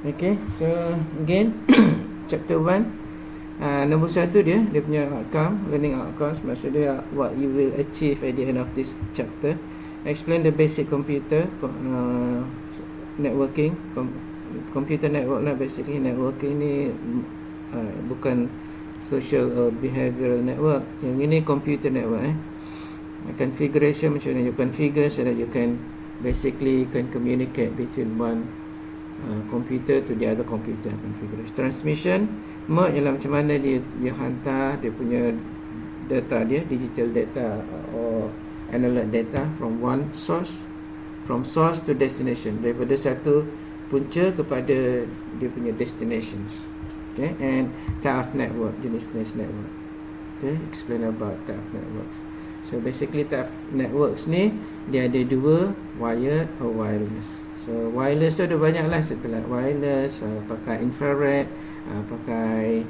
Okay, so again chapter 1, nombor 1 dia punya outcome, learning outcomes. Maksud dia what you will achieve at the end of this chapter. Explain the basic computer networking, computer network lah. Basically networking ni bukan social or behavioral network. Yang ini computer network. Configuration, macam mana you configure so that you can basically can communicate between one computer to the other computer. Configuration, transmission mode ialah macam mana dia hantar dia punya data dia, digital data or analog data from one source, from source to destination, daripada satu punca kepada dia punya destinations. Okay, and type of network, jenis-jenis network. Okay, explain about type of networks. So basically type of networks ni dia ada dua, wired or wireless. So wireless tu ada banyak lah, satellite wireless, pakai infrared, pakai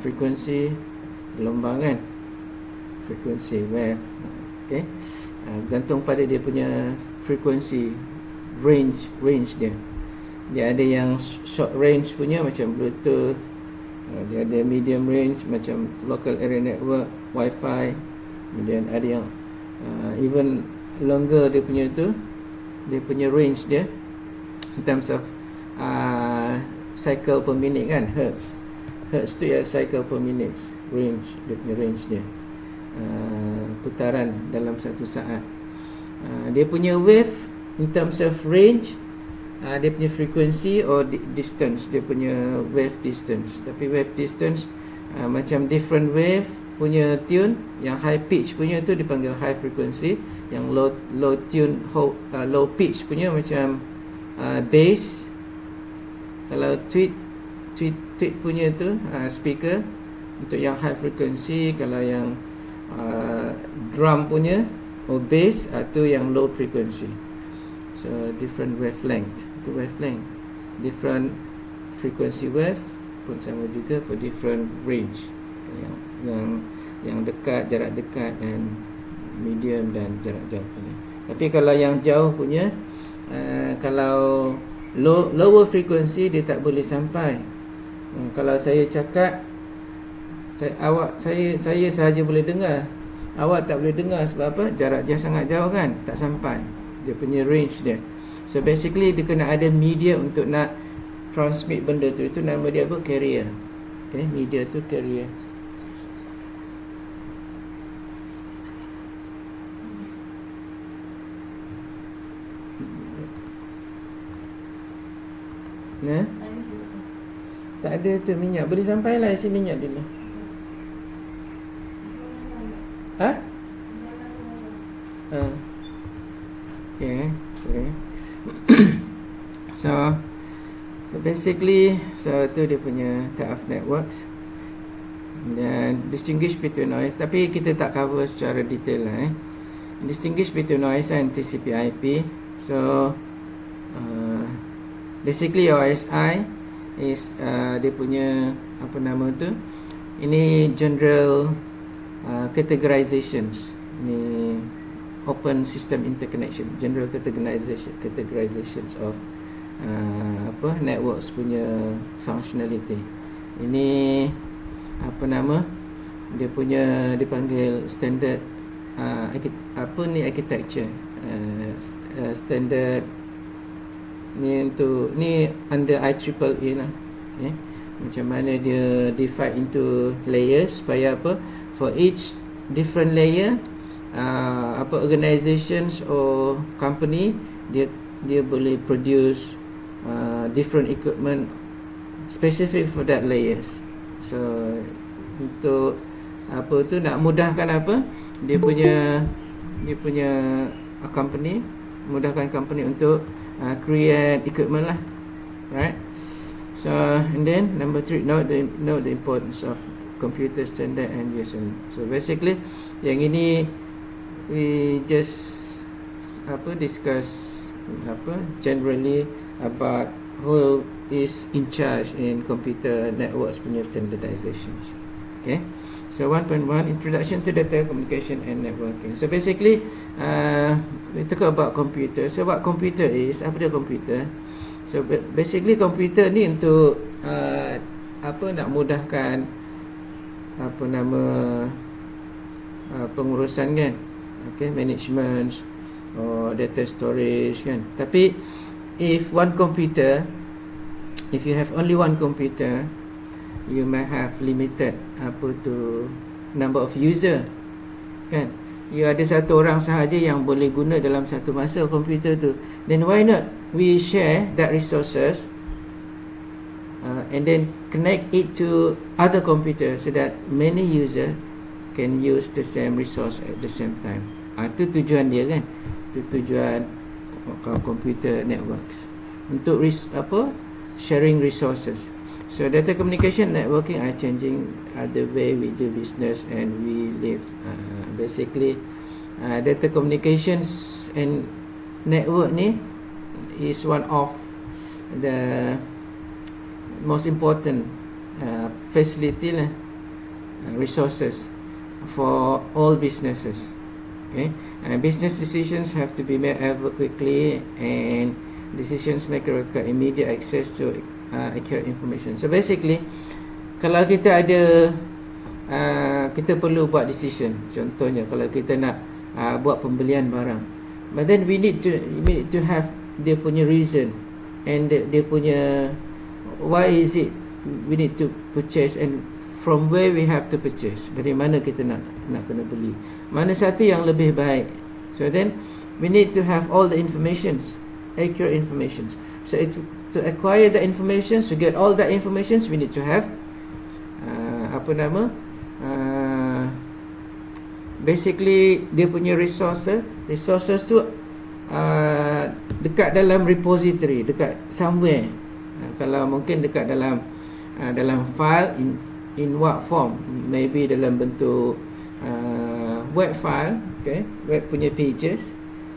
frekuensi gelombang kan, frekuensi wave. Okay, gantung pada dia punya frekuensi range dia. Dia ada yang short range punya macam Bluetooth, dia ada medium range macam local area network, Wi-Fi. Kemudian ada yang even longer dia punya tu, dia punya range dia in terms of cycle per minute kan, hertz tu ya, cycle per minute, range dia punya range dia, putaran dalam satu saat. Dia punya wave in terms of range, dia punya frequency or distance, dia punya wave distance. Tapi wave distance macam different wave punya tune. Yang high pitch punya tu dipanggil high frequency, yang low tune low pitch punya macam bass. Kalau tweet punya tu speaker untuk yang high frequency. Kalau yang drum punya or bass tu yang low frequency. So different wavelength, itu wavelength. Different frequency wave pun sama juga for different range. Yang dekat, jarak dekat, and medium dan jarak jauh punya. Tapi kalau yang jauh punya, kalau lower frequency dia tak boleh sampai. Kalau saya cakap, saya sahaja boleh dengar, awak tak boleh dengar. Sebab apa? Jarak dia sangat jauh kan, tak sampai dia punya range dia. So basically dia kena ada media untuk nak transmit benda tu. Itu nama dia apa? Carrier. Okay, media tu carrier. Nah, tak ada tu minyak. Boleh sampai lah isi minyak dulu. Okay, sorry. So basically, tu dia punya type of networks. Dan distinguish between noise, tapi kita tak cover secara detail lah. Distinguish between noise and TCP/IP. So basically OSI is dia punya apa nama tu? Ini general categorizations. Ini open system interconnection, general categorizations of networks punya functionality. Ini apa nama? Dia punya dipanggil standard architecture, standard ni untuk ni under IEEE lah. Okay. Macam mana dia divide into layers supaya apa? For each different layer, organizations or company dia boleh produce different equipment specific for that layers. So untuk apa tu, nak mudahkan apa, dia punya company, mudahkan company untuk create equipment lah, right? So and then number 3, know the importance of computer standard and USM. So basically yang ini we just discuss generally about who is in charge in computer networks punya standardizations. Okay, so 1.1 introduction to data communication and networking. So basically we talk about computer. So what computer is, apa dia computer? So basically komputer ni untuk nak mudahkan pengurusan kan, management or data storage kan. Tapi if you have only one computer, you may have limited number of user kan. You ada satu orang sahaja yang boleh guna dalam satu masa komputer tu, then why not we share that resources and then connect it to other computer so that many user can use the same resource at the same time. Itu tujuan dia kan, itu tujuan computer networks, untuk sharing resources. So data communication networking are changing the way we do business and we live. Basically data communications and network ni is one of the most important facility resources for all businesses. Business decisions have to be made ever quickly, and decisions maker require immediate access to accurate information. So basically, kalau kita ada kita perlu buat decision, contohnya kalau kita nak buat pembelian barang, but then we need to have dia punya reason and dia punya why is it we need to purchase, and from where we have to purchase, dari mana kita nak kena beli, mana satu yang lebih baik. So then we need to have all the informations, accurate informations. So to acquire the information, to get all the informations, we need to have basically dia punya resources tu dekat dalam repository, dekat somewhere. Kalau mungkin dekat dalam file, in what form, maybe dalam bentuk web file, web punya pages,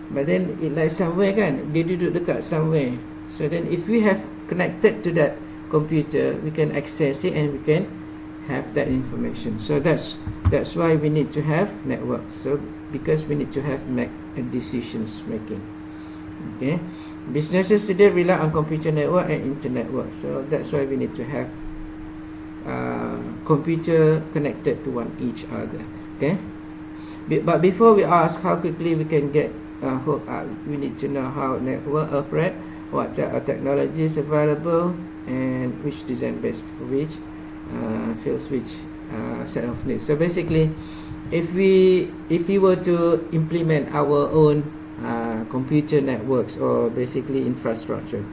but then it like somewhere kan, dia duduk dekat somewhere. So then if we have connected to that computer, we can access it and we can have that information. So that's why we need to have network. So because we need to have decisions making. Businesses today rely on computer network and internet network. So that's why we need to have computer connected to each other. But before we ask how quickly we can get hooked up, we need to know how network operate, what technology is available, and which design best for which fills which set of needs. So basically, if we were to implement our own computer networks, or basically infrastructure,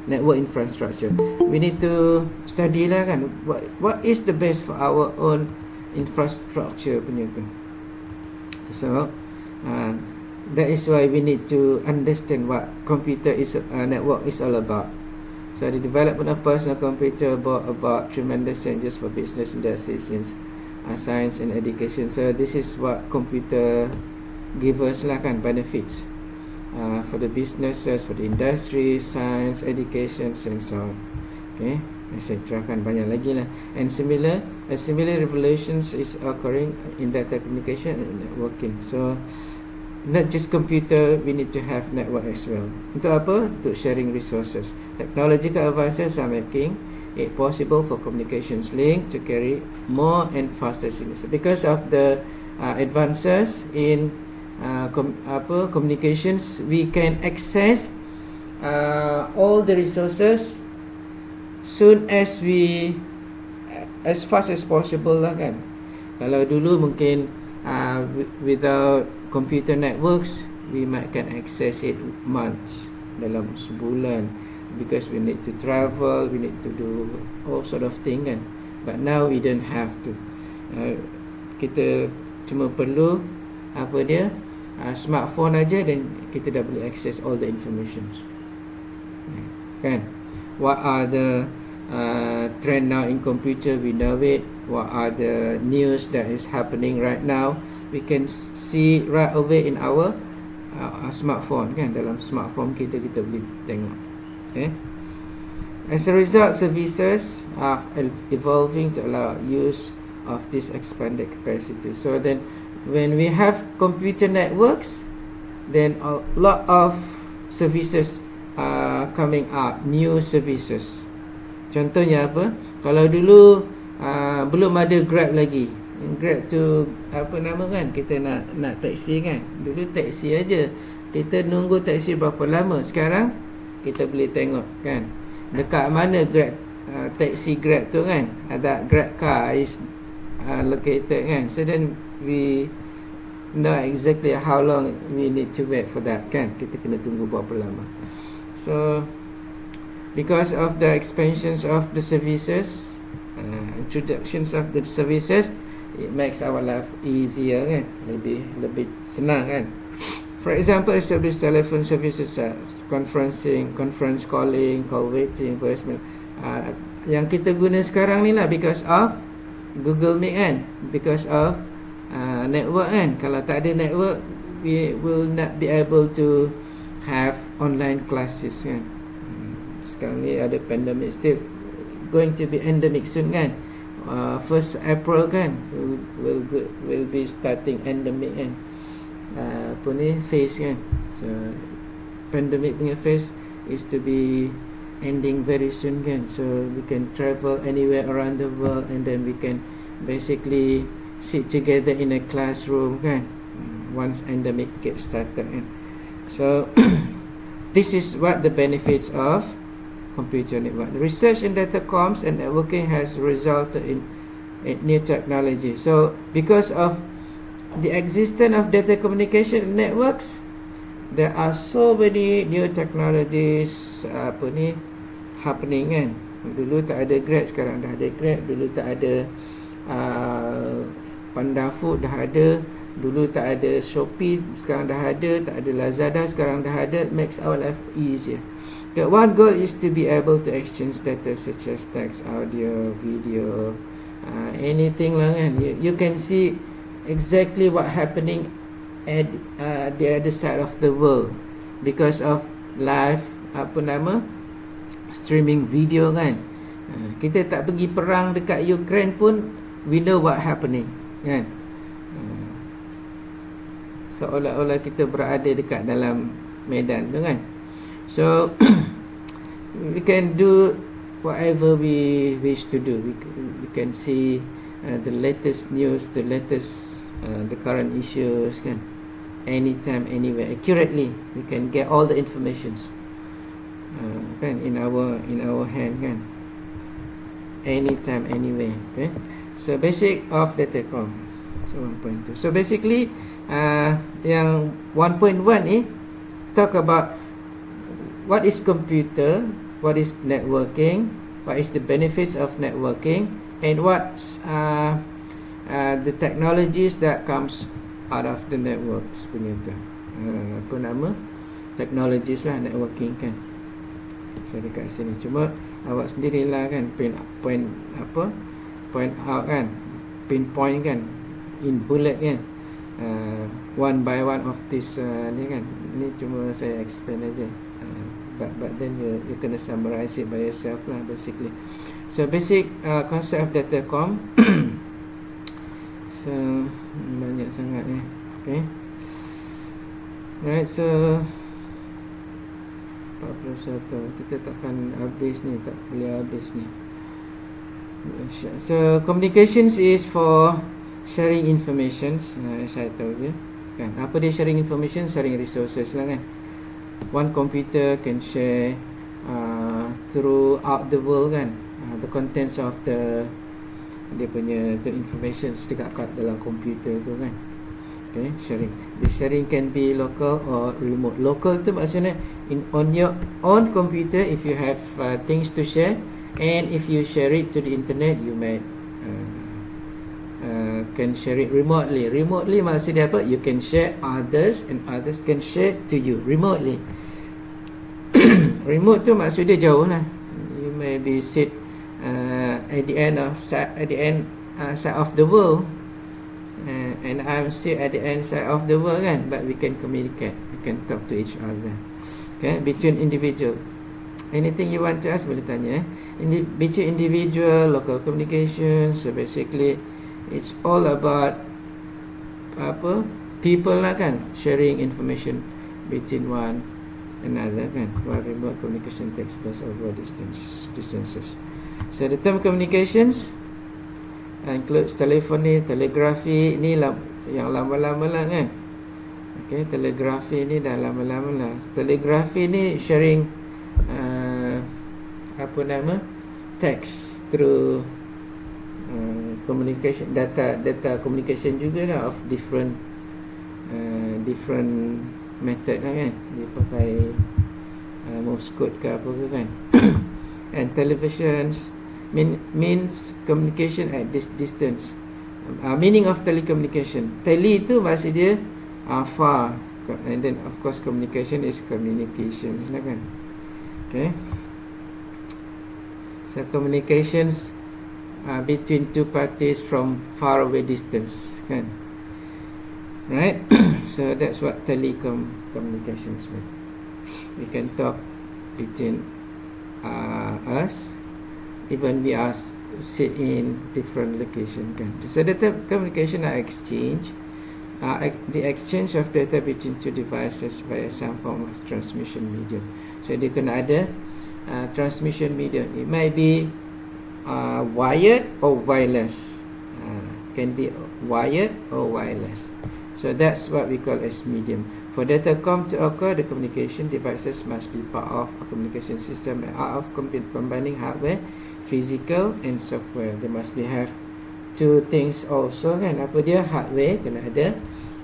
network infrastructure, we need to study lah kan, what is the best for our own infrastructure punya tu. So that is why we need to understand what computer network is all about. So the development of personal computer brought about tremendous changes for business industries in science and education. So this is what computer give us lah kan, benefits for the businesses, for the industry, science, education, and so on. Etc. kan, banyak lagi lah. And similar revolutions is occurring in data communication and networking. So not just computer, we need to have network as well. Untuk apa? Untuk sharing resources. Technological advances are making it possible for communications link to carry more and faster signals. Because of the advances in communications, we can access all the resources as fast as possible lah kan. Kalau dulu mungkin without computer networks, we can access it months, dalam sebulan, because we need to travel, we need to do all sort of thing kan. But now we don't have to. Kita cuma perlu smartphone aja, dan kita dah boleh access all the information kan. What are the trend now in computer, we know it. What are the news that is happening right now, we can see right away in our smartphone kan. Dalam smartphone kita boleh tengok. As a result, services are evolving to allow use of this expanded capacity. So then when we have computer networks, then a lot of services coming out new services. Contohnya apa? Kalau dulu belum ada Grab lagi. Grab tu apa nama kan? Kita nak taksi kan. Dulu taksi aja. Kita nunggu taksi berapa lama. Sekarang kita boleh tengok kan. Dekat mana Grab taksi Grab tu kan. Ada Grab car is located kan. So then we know exactly how long we need to wait for that kan. Kita kena tunggu berapa lama. So because of the expansions of the services, introductions of the services, it makes our life easier kan, lebih senang kan. For example, established telephone services conferencing, conference calling, call waiting, voicemail, yang kita guna sekarang ni lah because of Google Meet kan, because of network kan. Kalau tak ada network, we will not be able to have online classes kan. Sekarang ni ada pandemic, still going to be endemic soon kan. 1st April kan will be starting endemic kan. Apa ni, phase kan. So pandemic punya phase is to be ending very soon kan. So we can travel anywhere around the world, and then we can basically sit together in a classroom kan, once endemic gets started kan. So this is what the benefits of computer network. The research in data comms and networking has resulted in new technology. So because of the existence of data communication networks, there are so many new technologies happening kan. Dulu tak ada Grab, sekarang dah ada Grab. Dulu tak ada Panda Food, dah ada. Dulu tak ada Shopee, sekarang dah ada. Tak ada Lazada, sekarang dah ada. It makes our life easier. The one goal is to be able to exchange data such as text, audio, video, anything lah kan. You can see exactly what happening at the other side of the world because of live streaming video kan. Kita tak pergi perang dekat Ukraine pun, we know what happening kan. Seolah-olah kita berada dekat dalam medan tu kan. So we can do whatever we wish to do. We can see the latest news, the current issues kan, anytime, anywhere, accurately. We can get all the informations kan, in our hand kan, anytime, anywhere. Okay. So basic of datacom. So 1.2. So basically yang 1.1 ni talk about what is computer, what is networking, what is the benefits of networking, and what's the technologies that comes out of the networks punya tu. Apa nama? Technologies lah networking kan. So dekat sini cuma awak sendirilah kan point out kan, pinpoint kan, in bullet kan, one by one of this ni kan. Ni cuma saya explain aja. But then you kena summarize it by yourself lah basically. So basic concept of datacom. So banyak sangat ni. Okay. Right, so 41. Kita takkan habis ni, tak boleh habis ni. So communications is for sharing informations. Saya tahu je kan. Apa dia sharing information? Sharing resources lah kan. One computer can share throughout the world kan, the contents of dia punya the informations dekat dalam komputer tu kan. Okay, sharing. The sharing can be local or remote. Local tu maksudnya on your own computer if you have things to share, and if you share it to the internet, you may can share it remotely. Remotely maksudnya apa? You can share others and others can share to you remotely. Remote tu maksudnya jauh lah. You may be sit at the end side of the world, and I'm still at the end side of the world kan, but we can communicate, we can talk to each other. Okay, between individual. Anything you want to ask boleh tanya. Between individual, local communication. So basically it's all about people lah kan, sharing information between one another kan, while remote communication takes place over distances. So the term communications includes telephony, telegraphy. Ni yang lama-lama lah kan. Okay, telegraphy ni dah lama-lama lah. Telegraphy ni sharing text through communication, data communication juga lah, of different method lah kan. Dia pakai Morse code ke apa ke kan. And televisions means communication at this distance. Meaning of telecommunication, tele tu maksud dia far, and then of course communication is communications lah kan. Okay, so communications between two parties from far away distance kan, right? So that's what telecommunications mean. We can talk between us even we are sit in different location kan. So data communication are exchange, the exchange of data between two devices via some form of transmission medium. So dia kena ada transmission medium. It might be wired or wireless. Can be wired or wireless. So that's what we call as medium. For datacom to occur, the communication devices must be part of a communication system and are of combining hardware, physical and software. They must be have two things also kan. Apa dia? Hardware kena ada,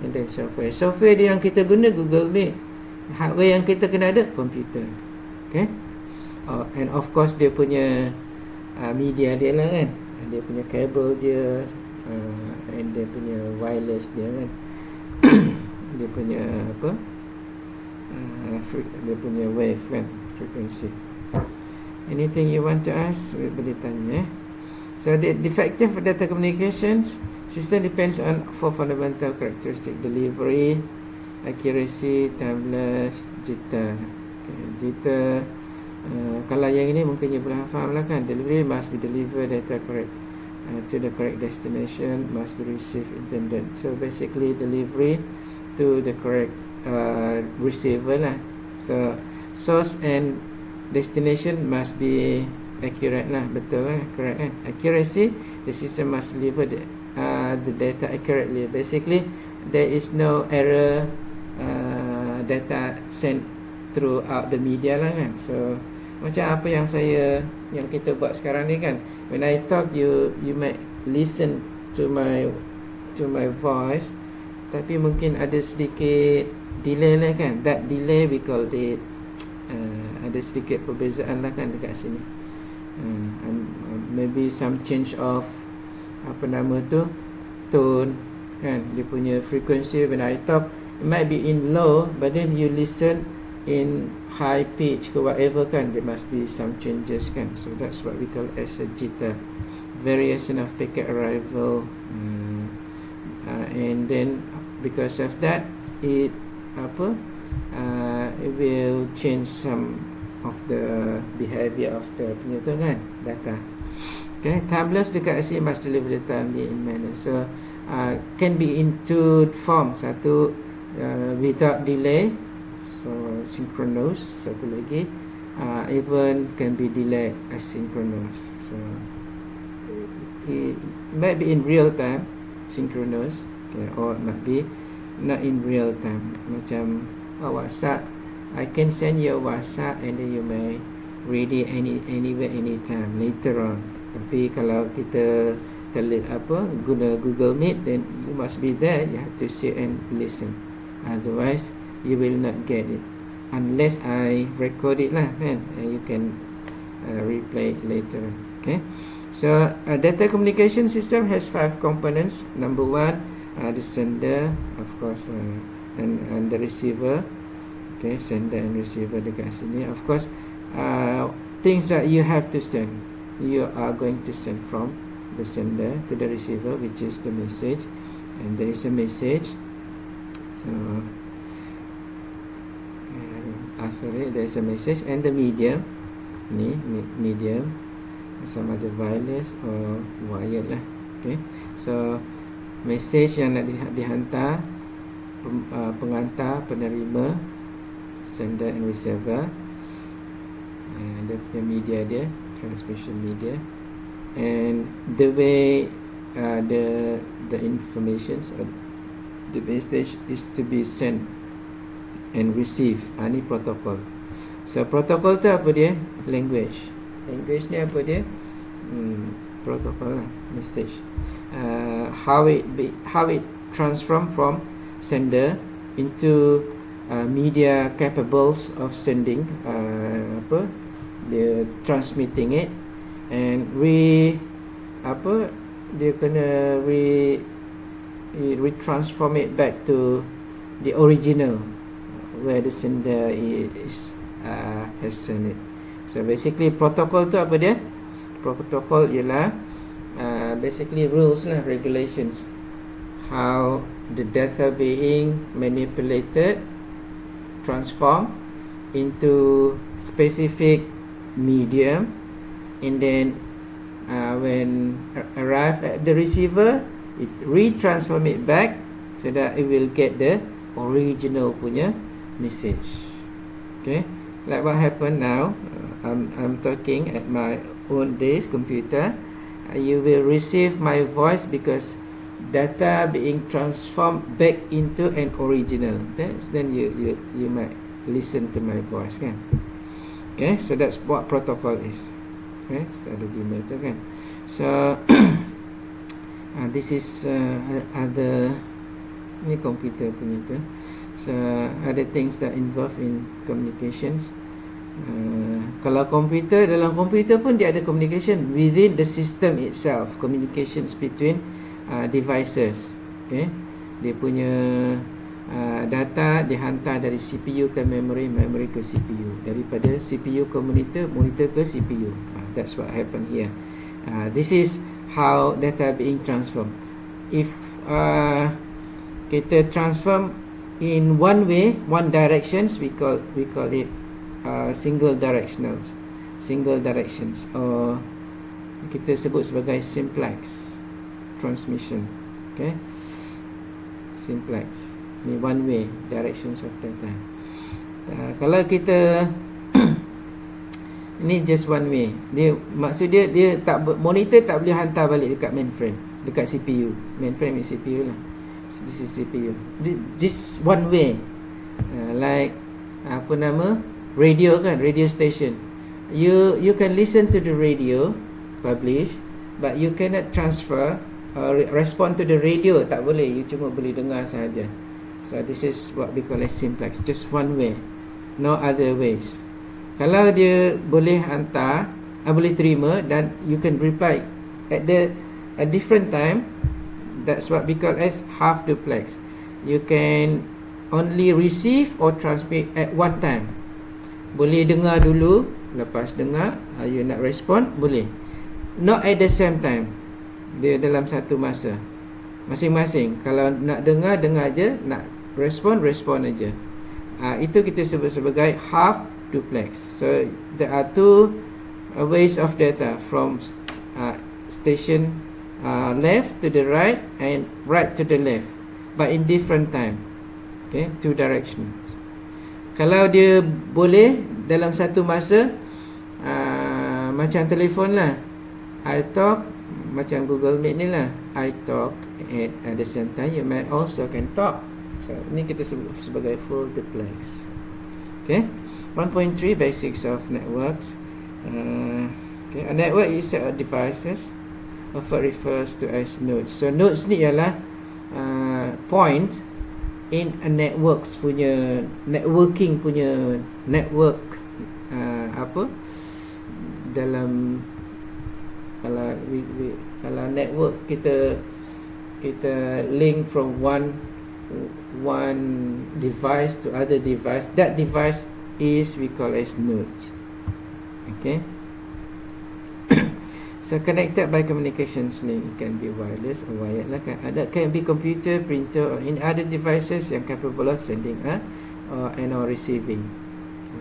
and then software. Software dia yang kita guna Google Meet. Hardware yang kita kena ada komputer. Okay. And of course dia punya media dia lah kan. Dia punya kabel dia, and dia punya wireless dia kan. Dia punya apa? Dia punya wave kan, frequency. Anything you want to ask, boleh tanya. So the effective data communications system depends on four fundamental characteristics: delivery, accuracy, timeless, jitter. Okay, jitter. Kalau yang ini mungkin you boleh faham lah kan. Delivery must be delivered data correct to the correct destination, must be received intended. So basically delivery to the correct receiver lah. So source and destination must be accurate lah, betul lah, correct kan. Accuracy, the system must deliver the data accurately. Basically there is no error data sent throughout the media lah kan. So macam apa yang kita buat sekarang ni kan. When I talk, you might listen to my voice, tapi mungkin ada sedikit delay lah kan. That delay we call it ada sedikit perbezaan lah kan dekat sini. Maybe some change of tone kan. Dia punya frequency when I talk, it might be in low, but then you listen in high pitch ke whatever kan. There must be some changes kan. So that's what we call as a jitter, variation of packet arrival, and then because of that it will change some of the behavior of the penyetor kan, data. Okay, timeless dekat sini must deliver the timely in manner. So can be in two forms. Satu without delay, so synchronous. Satu lagi even can be delayed asynchronous. So it might be in real time synchronous, okay, or it might be not in real time. Macam WhatsApp, I can send you a WhatsApp and then you may read it anywhere, anytime later on. Tapi kalau kita guna Google Meet, then you must be there. You have to sit and listen. Otherwise, you will not get it unless I record it lah kan, and you can replay it later. Okay. So data communication system has 5 components. Number 1, the sender, of course, and the receiver. Okay, sender and receiver dekat sini. Of course, things that you have to send, you are going to send from the sender to the receiver, which is the message, and there is a message. So there is a message, and the medium ni medium, sama ada wireless or wired lah. Okay, so message yang nak dihantar, pengantar, penerima, sender and receiver. Dia punya media dia, transmission media, and the way the information or the message is to be sent and received. Ni protokol. So protokol tu apa dia? Language ni apa dia? Protokol lah, message. How it transform from sender into media capable of sending, dia transmitting it, and dia kena retransform it back to the original where the sender has sent it. So basically protokol tu apa dia? Protokol ialah basically rules lah, regulations, how the data being manipulated, transformed into specific medium, and then when arrive at the receiver, it retransform it back so that it will get the original punya message. Okay, like what happened now, I'm talking at my own desk computer. You will receive my voice because data being transformed back into an original. Then you might listen to my voice, kan? Okay, so that's what protocol is. Okay, so ada di meter, kan? So this is other ni computer punya tu. So other things that involve in communications. Kalau komputer, dalam komputer pun dia ada communication within the system itself, communications between devices. Okay, dia punya data dihantar dari CPU ke memory, memory ke CPU, daripada CPU ke monitor, monitor ke CPU. That's what happened here. This is how data being transformed. If kita transform in one way, one directions, we call it single directions, or kita sebut sebagai simplex transmission. Okay, simplex ni one way directions of data. Kalau kita ini just one way, dia maksud dia tak, monitor tak boleh hantar balik dekat mainframe, dekat CPU. Mainframe is CPU lah. This is CPU. This one way, like apa nama, radio kan, radio station. You can listen to the radio publish, but you cannot transfer or respond to the radio. Tak boleh. You cuma boleh dengar sahaja. So this is what we call as simplex. Just one way, no other ways. Kalau dia boleh hantar, boleh terima, dan you can reply at a different time, that's what we call as half duplex. You can only receive or transmit at one time. Boleh dengar dulu, lepas dengar you nak respond, boleh. Not at the same time. Dia dalam satu masa, masing-masing. Kalau nak dengar, dengar je. Nak respond aja. Itu kita sebut sebagai half duplex. So there are two ways of data, from station left to the right and right to the left, but in different time. Okay, two directions. Kalau dia boleh dalam satu masa, macam telefon lah, I talk, macam Google Meet ni lah, I talk at the same time, you might also can talk. So ni kita sebut sebagai full duplex. Okay, 1.3 basics of networks. Okay, a network is a set of devices, often refers to as nodes. So nodes ni ialah point in a networks punya, networking punya network. Dalam kalau network kita link from one device to other device, that device is we call as nodes. Okay. So connected by communications link, it can be wireless or wired lah, kan. Can be computer, printer, or in other devices yang capable of sending or receiving.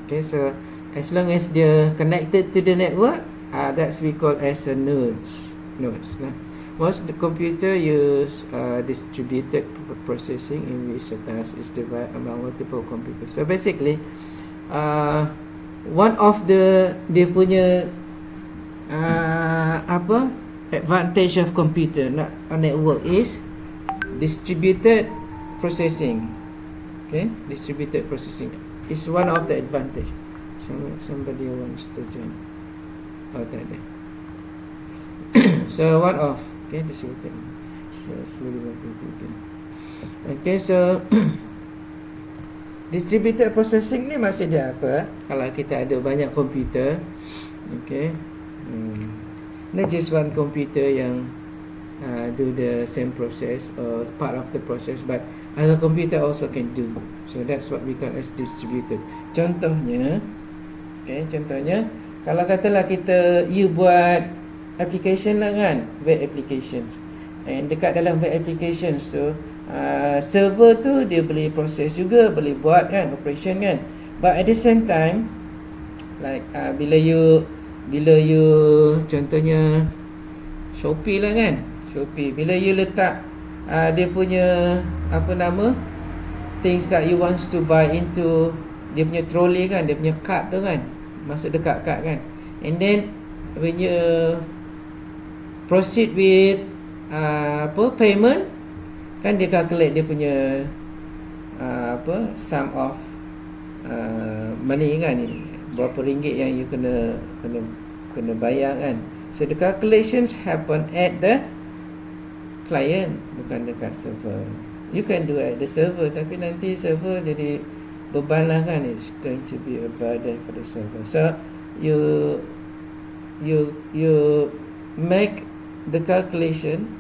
Okay, so as long as dia connected to the network, that's we call as a nodes lah. Most the computer use distributed processing, in which a task is divided among multiple computers. So basically, one of dia punya advantage of computer, not a network, is distributed processing. Okay, distributed processing is one of the advantage. Somebody wants to join. Oh, tak ada. So one of, okay, distributed. So slowly working again. Okay, so distributed processing ni maksudnya apa? Kalau kita ada banyak komputer, okay, not just one computer yang do the same process or part of the process, but other computer also can do. So that's what we call as distributed. Contohnya, okay, contohnya kalau katalah you buat application lah kan, web applications, and dekat dalam web applications tu server tu dia boleh proses juga, boleh buat kan operation kan, but at the same time, like bila you contohnya Shopee lah kan, Shopee, bila you letak dia punya things that you want to buy into dia punya trolley kan, dia punya cart tu kan, masuk dekat cart kan, and then when you proceed with payment kan, dia calculate dia punya sum of money kan, berapa ringgit yang you kena bayar kan. So the calculations happen at the client, bukan dekat server. You can do at the server, tapi nanti server jadi beban lah kan, it's going to be a burden for the server. So you make the calculation,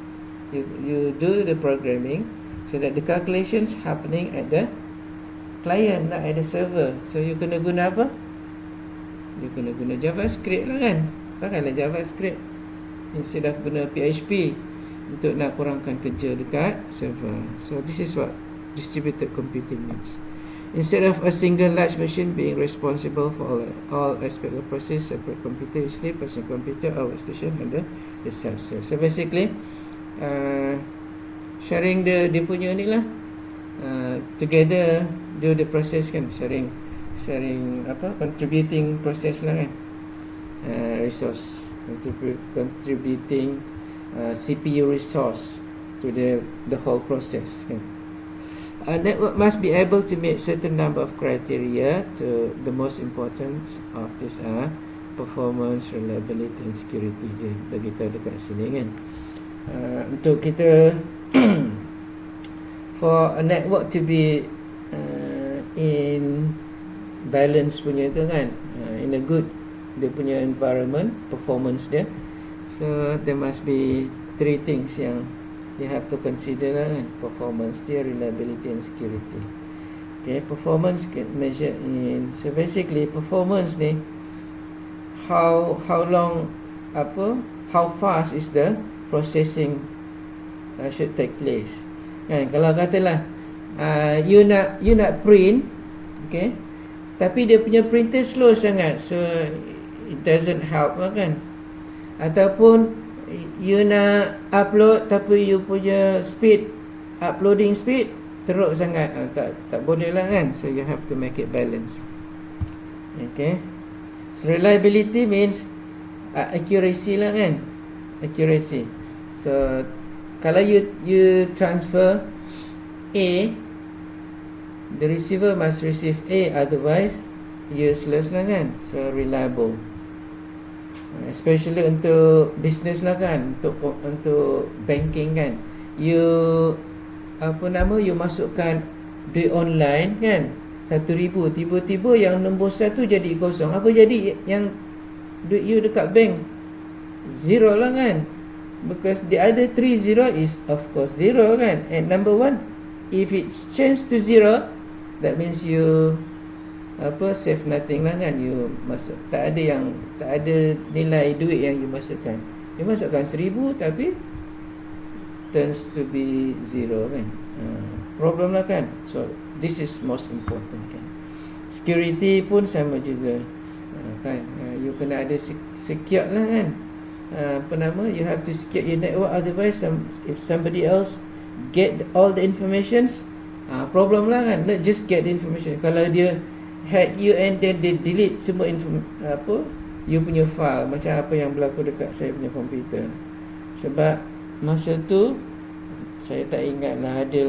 you do the programming so that the calculations happening at the client, not at the server. So you kena guna apa? You kena guna JavaScript lah kan, pakailah JavaScript instead of guna PHP untuk nak kurangkan kerja dekat server. So this is what distributed computing means. Instead of a single large machine being responsible for all aspects of process, separate computer, usually personal computer or workstation under the self-serve. So basically, sharing dia punya ni lah, together do the process kan, sharing contributing process lah kan, resource, contributing CPU resource to the whole process kan. A network must be able to meet certain number of criteria. To the most important of these are performance, reliability and security. Dia bagi tahu dekat sini kan. Untuk kita for a network to be in balance punya tu kan, in a good dia punya environment, performance dia. So there must be three things yang you have to consider kan, performance dia, reliability and security. Okay, performance get measured in, so basically performance ni how long how fast is the processing should take place kan. Kalau katalah you nak print, okay, tapi dia punya printer slow sangat, so it doesn't help lah kan. Ataupun you nak upload tapi you punya uploading speed teruk sangat, tak boleh lah kan. So you have to make it balance. Okay, so reliability means accuracy lah kan, accuracy. So kalau you transfer A, the receiver must receive A, otherwise useless lah kan. So reliable, especially untuk business lah kan, untuk banking kan. You you masukkan duit online kan, 1,000, tiba-tiba yang nombor 1 jadi kosong. Apa jadi? Yang duit you dekat bank zero lah kan, because the other 3 zero is of course zero kan. And number 1, if it change to zero, that means you save nothing lah kan. You masuk, tak ada nilai duit yang you masukkan. You masukkan 1,000 tapi turns to be zero kan. Problem lah kan. So this is most important kan. Security pun sama juga kan. You kena ada secure lah kan. you have to secure your network, otherwise if somebody else get all the informations, problem lah kan. Not just get the information, kalau dia hack you and then they delete semua you punya file, macam apa yang berlaku dekat saya punya komputer. Sebab masa tu saya tak ingat lah, ada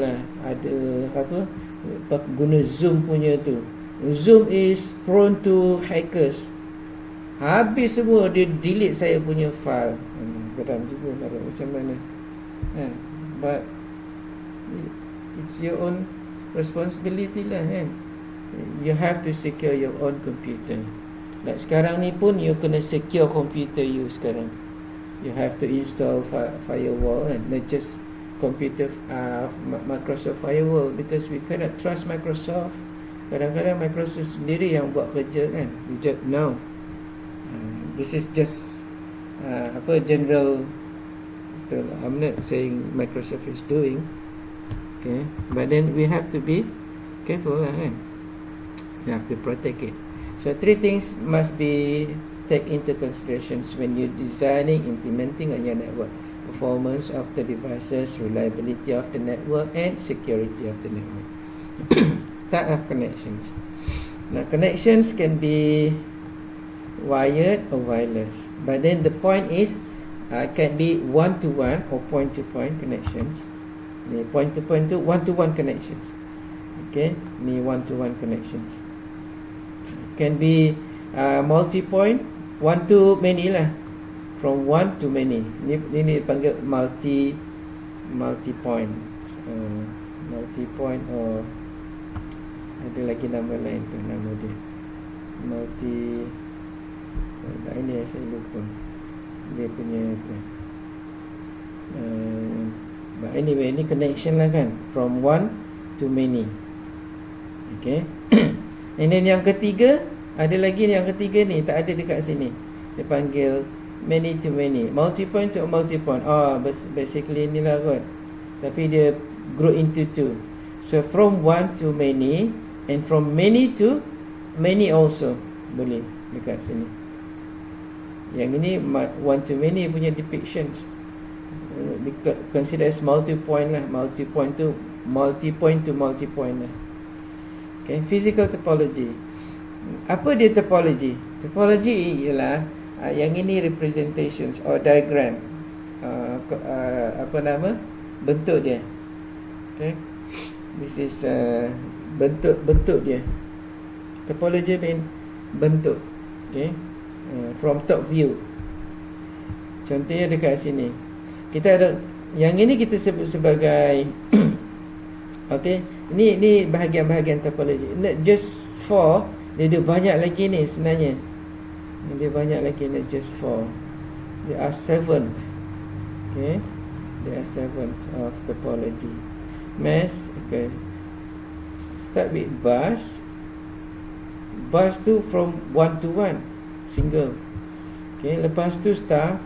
guna Zoom punya tu. Zoom is prone to hackers. Habis semua, dia delete saya punya file. Geram juga macam mana. But it's your own responsibility lah kan. You have to secure your own computer. Like sekarang ni pun you kena secure computer you sekarang. You have to install firewall kan, not just computer Microsoft firewall, because we cannot trust Microsoft. Kadang-kadang Microsoft sendiri yang buat kerja kan. You just know. This is just general. I'm not saying Microsoft is doing, okay, but then we have to be careful lah kan. You have to protect it. So 3 things must be taken into considerations when you're designing, implementing on your network: performance of the devices, reliability of the network, and security of the network. Type of connections. Now connections can be wired or wireless, but then the point is can be one-to-one or point-to-point connections. Ni point-to-point tu one-to-one connections. Okay, ni one-to-one connections. Can be multi-point, one to many lah, from one to many. Ni dipanggil multi-point, multi-point, or ada lagi nama lain tu, nama dia multi. Ini saya lupa dia punya tu. But anyway, ni connection lah kan, from one to many. Okay. And then yang ketiga, ada lagi yang ketiga ni, tak ada dekat sini. Dia panggil many to many, multi-point to multi-point. Basically inilah kot, tapi dia grow into 2. So from one to many, and from many to many also boleh dekat sini. Yang ini one to many punya depictions, consider as multi-point lah. Multi-point to multi-point lah. Okay, physical topology. Apa dia topology? Topology ialah yang ini representations or diagram. Bentuk dia. Okay, this is bentuk dia. Topology mean bentuk. Okay, from top view. Contohnya dekat sini kita ada, yang ini kita sebut sebagai okay, ini bahagian-bahagian topologi. Not just 4, dia ada banyak lagi ni sebenarnya. Dia banyak lagi, not just 4. There are 7. Okay, there are 7 of topology. Mass. Okay, start with bus. Bus tu from 1 to 1, single. Okay, lepas tu star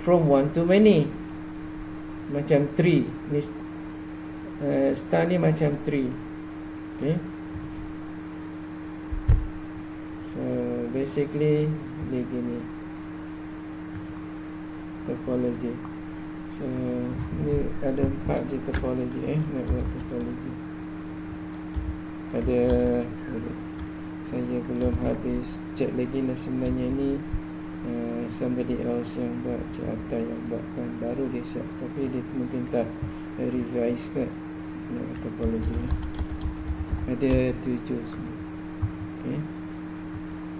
from 1 to many, macam 3 ni. Star ni macam 3. Okay, so basically dia gini topology. So ni ada 4 je topology, network topology. Ada, saya belum habis cek lagi lah sebenarnya ni. Somebody else yang buat, chap1 yang buatkan, baru dia siap, tapi dia mungkin tak revise kan network topology. Ada 7 semua. Okay,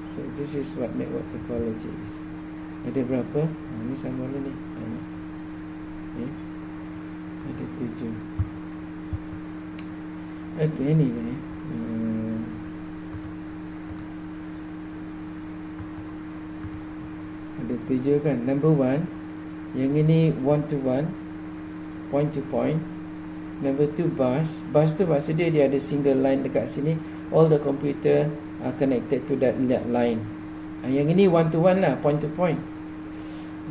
so this is what network topology is. Ada berapa? Ni sama lah ni. Okay, ada 7. Okay, anyway, ada 7 kan. Number 1, yang ini one to one, point to point. Number 2, bus. Bus tu maksudnya dia ada single line dekat sini. All the computer are connected to that line. Yang ini one to one lah, point to point.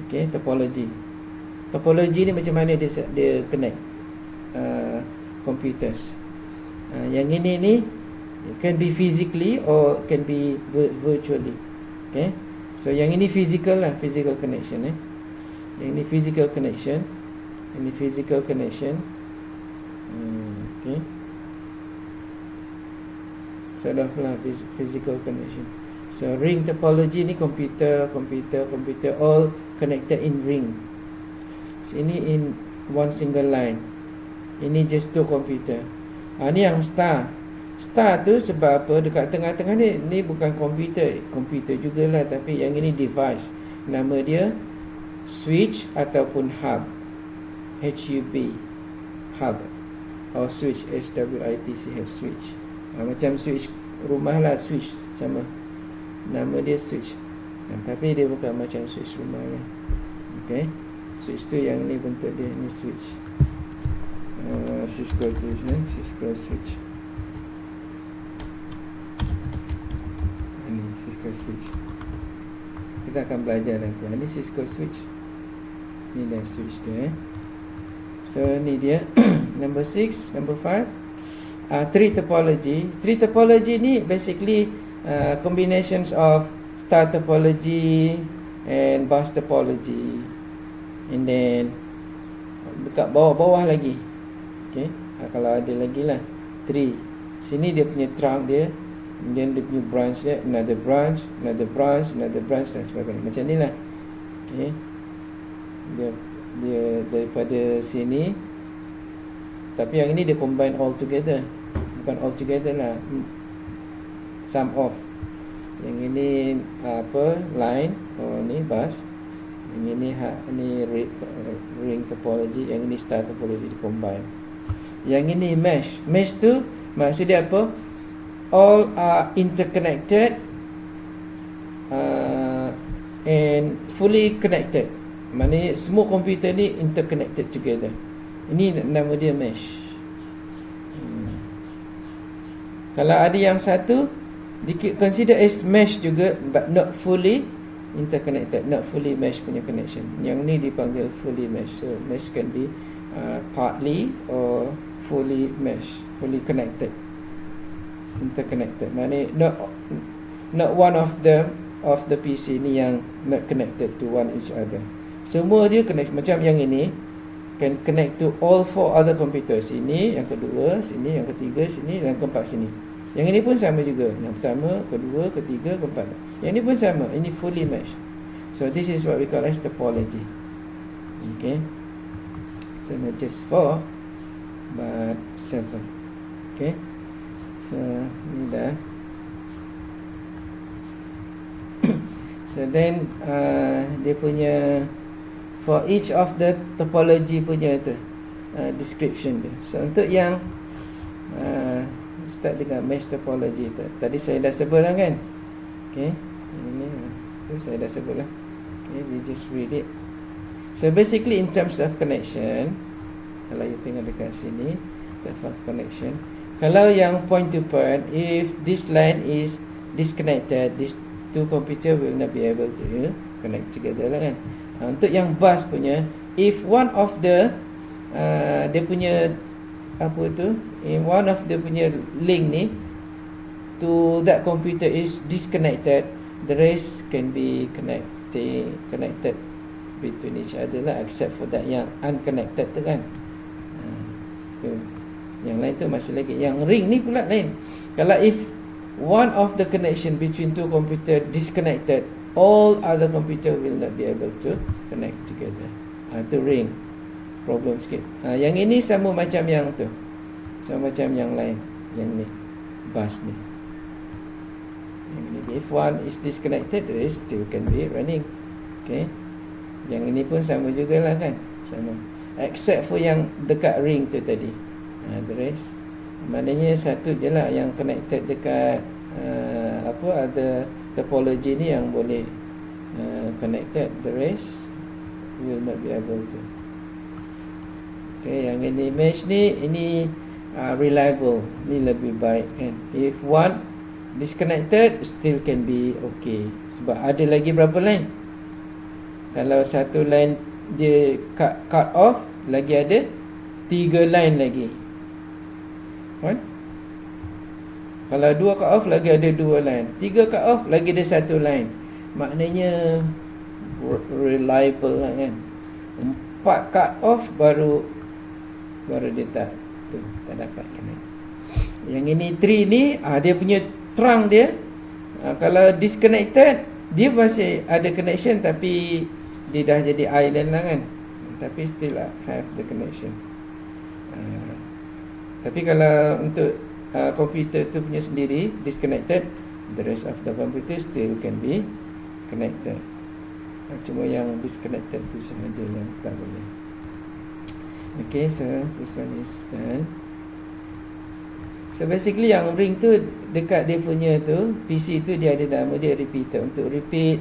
Okay, topology. Topology ni macam mana dia connect computers. Yang ini ni can be physically or can be virtually. Okay, so yang ini physical lah, physical connection. Yang ni physical connection. Ini physical connection. Okay. Sort of lah physical connection. So ring topology ni computer all connected in ring. Sini in one single line. Ini just two computer. Ni yang star. Star tu sebab apa? Dekat tengah-tengah ni bukan komputer jugalah, tapi yang ini device. Nama dia switch ataupun hub. HUB, hub, or switch, SWITCH, switch. Macam switch rumah lah, switch sama. Nama dia switch. Tapi dia bukan macam switch rumah lah. Okay. Switch tu yang ni bentuk dia, ni switch. Cisco tu, Cisco switch. Ini Cisco switch. Kita akan belajar nanti. Ini Cisco switch. Ni dah switch dia. So ni dia. Number 6, number 5. Tree topology. Tree topology ni basically combinations of star topology and bus topology. And then dekat bawah-bawah lagi. Okay. Kalau ada lagi lah. Tree. Sini dia punya trunk dia. Kemudian dia punya branch dia. Another branch, another branch, another branch dan sebagainya. Macam ni lah. Okay. Dia daripada sini. Tapi yang ini dia combine all together. Bukan all together lah. Sum off. Yang ini line. Oh ni bus. Yang ini ring topology. Yang ini star topology di combine. Yang ini mesh. Mesh tu maksud dia apa? All are interconnected and fully connected. Maknanya semua komputer ni interconnected together. Ini nama dia mesh. Kalau ada yang satu consider as mesh juga, but not fully interconnected, not fully mesh punya connection. Yang ni dipanggil fully mesh. So mesh can be partly or fully mesh, fully connected, interconnected. Maknanya not one of them of the PC ni yang not connected to one each other. Semua dia connect. Macam yang ini can connect to all 4 other computers. Sini, yang kedua, sini, yang ketiga, sini, dan keempat sini. Yang ini pun sama juga. Yang pertama, kedua, ketiga, keempat. Yang ini pun sama. Ini fully meshed. So this is what we call as topology. Okay. So not just 4 but 7. Okay. So ni dah. So then dia punya for each of the topology punya tu description dia. So untuk yang start dengan mesh topology tu, tadi saya dah sebut lah kan. Okay. Ini tu saya dah sebut lah. Okay, we just read it. So basically in terms of connection, kalau you tengok dekat sini, terms connection, kalau yang point to point, if this line is disconnected, these two computer will not be able to connect together lah kan. Untuk yang bus punya, if one of the dia punya apa tu, in one of the punya link ni to that computer is disconnected, the rest can be connected between each other lah, except for that yang unconnected tu kan. Yang lain tu masih lagi. Yang ring ni pula lain. Kalau if one of the connection between two computer disconnected, all other computer will not be able to connect together. Itu ring. Problem sikit. Yang ini sama macam yang tu. Sama macam yang lain. Yang ni. Bus ni. Yang ini, if one is disconnected, the rest still can be running. Okay. Yang ini pun sama jugalah kan. Sama. Except for yang dekat ring tu tadi. The rest. Maknanya satu je lah yang connected dekat ada topology ni yang boleh connected. The rest will not be able to. Okay, yang ini mesh ni, ini reliable. Ni lebih baik kan. If one disconnected, still can be okay. Sebab ada lagi berapa line? Kalau satu line dia cut off, lagi ada 3 line lagi. Right? Kalau 2 cut off, lagi ada 2 line. 3 cut off, lagi ada 1 line. Maknanya reliable lah kan. 4 cut off baru dia tak dapat connect. Yang ini 3 ni dia punya trunk dia kalau disconnected dia masih ada connection, tapi dia dah jadi island lah kan, tapi still have the connection. Tapi kalau untuk komputer tu punya sendiri disconnected, the rest of the computer still can be connected. Cuma yang disconnected tu sahaja yang tak boleh. Okay, so this one is done. So basically yang ring tu dekat dia punya tu PC tu dia ada nama dia repeater, untuk repeat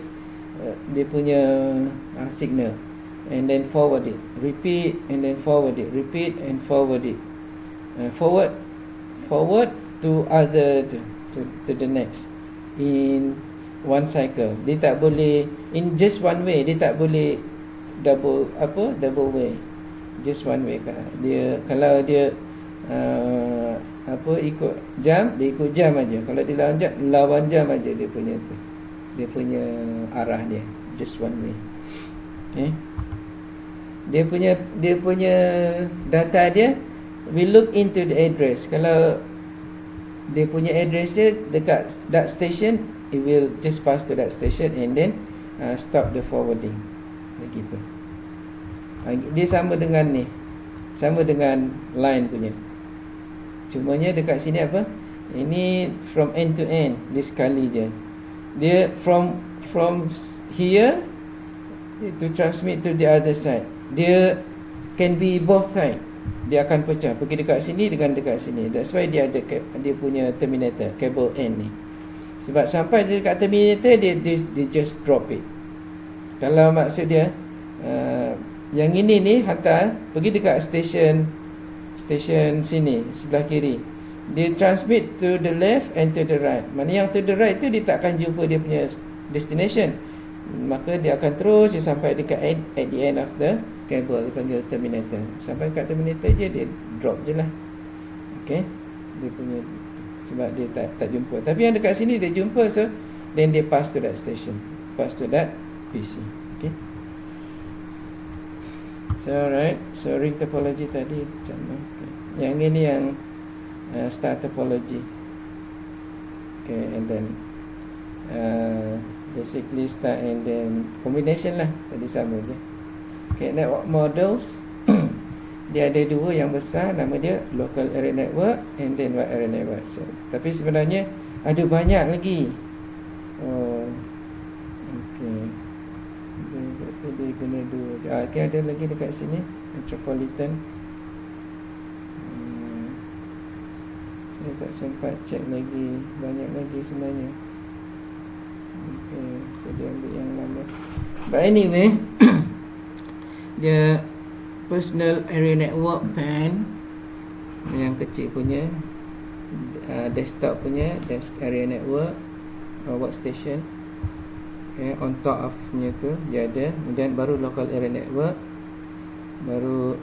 dia punya signal, and then forward it, repeat and then forward it, repeat and forward it, forward to other to the next in one cycle. Dia tak boleh in just one way, dia tak boleh double way, just one way. Dia kalau dia ikut jam, dia ikut jam aja. Kalau dia lawan jam aja dia punya arah dia, just one way. Dia punya data dia, we look into the address. Kalau dia punya address dia dekat that station, it will just pass to that station and then stop the forwarding. Begitu. Dia sama dengan ni, sama dengan line punya. Cumanya dekat sini apa? Ini from end to end, dia sekali je. Dia from here to transmit to the other side. Dia can be both side. Dia akan pecah, pergi dekat sini dengan dekat sini. That's why dia ada dia punya terminator, cable end ni. Sebab sampai dia dekat terminator, dia just drop it. Kalau maksud dia yang ini ni hantar pergi dekat station sini sebelah kiri, dia transmit to the left and to the right. Mana yang to the right tu dia tak akan jumpa dia punya destination, maka dia akan terus sampai dekat at the end of the cable, dipanggil terminator. Sampai kat terminator je dia drop je lah. Okay, dia punya, sebab dia tak jumpa. Tapi yang dekat sini dia jumpa, so then dia pass to that station, pass to that PC. Okay, so right, so ring topology tadi sama. Okay. Yang ini yang star topology. Okay, and then basically star and then combination lah, tadi sama je. Okay, network models dia ada dua yang besar, nama dia local area network and then wide area network. So, tapi sebenarnya ada banyak lagi. Okay, dia guna dua. Okay, ada lagi dekat sini metropolitan. Saya tak sempat cek lagi, banyak lagi sebenarnya. Okay, so dia ambil yang lama. But anyway, dia personal area network PAN yang kecil punya, desktop punya desk area network, workstation. Okay, on top of nya tu dia ada, kemudian baru local area network, baru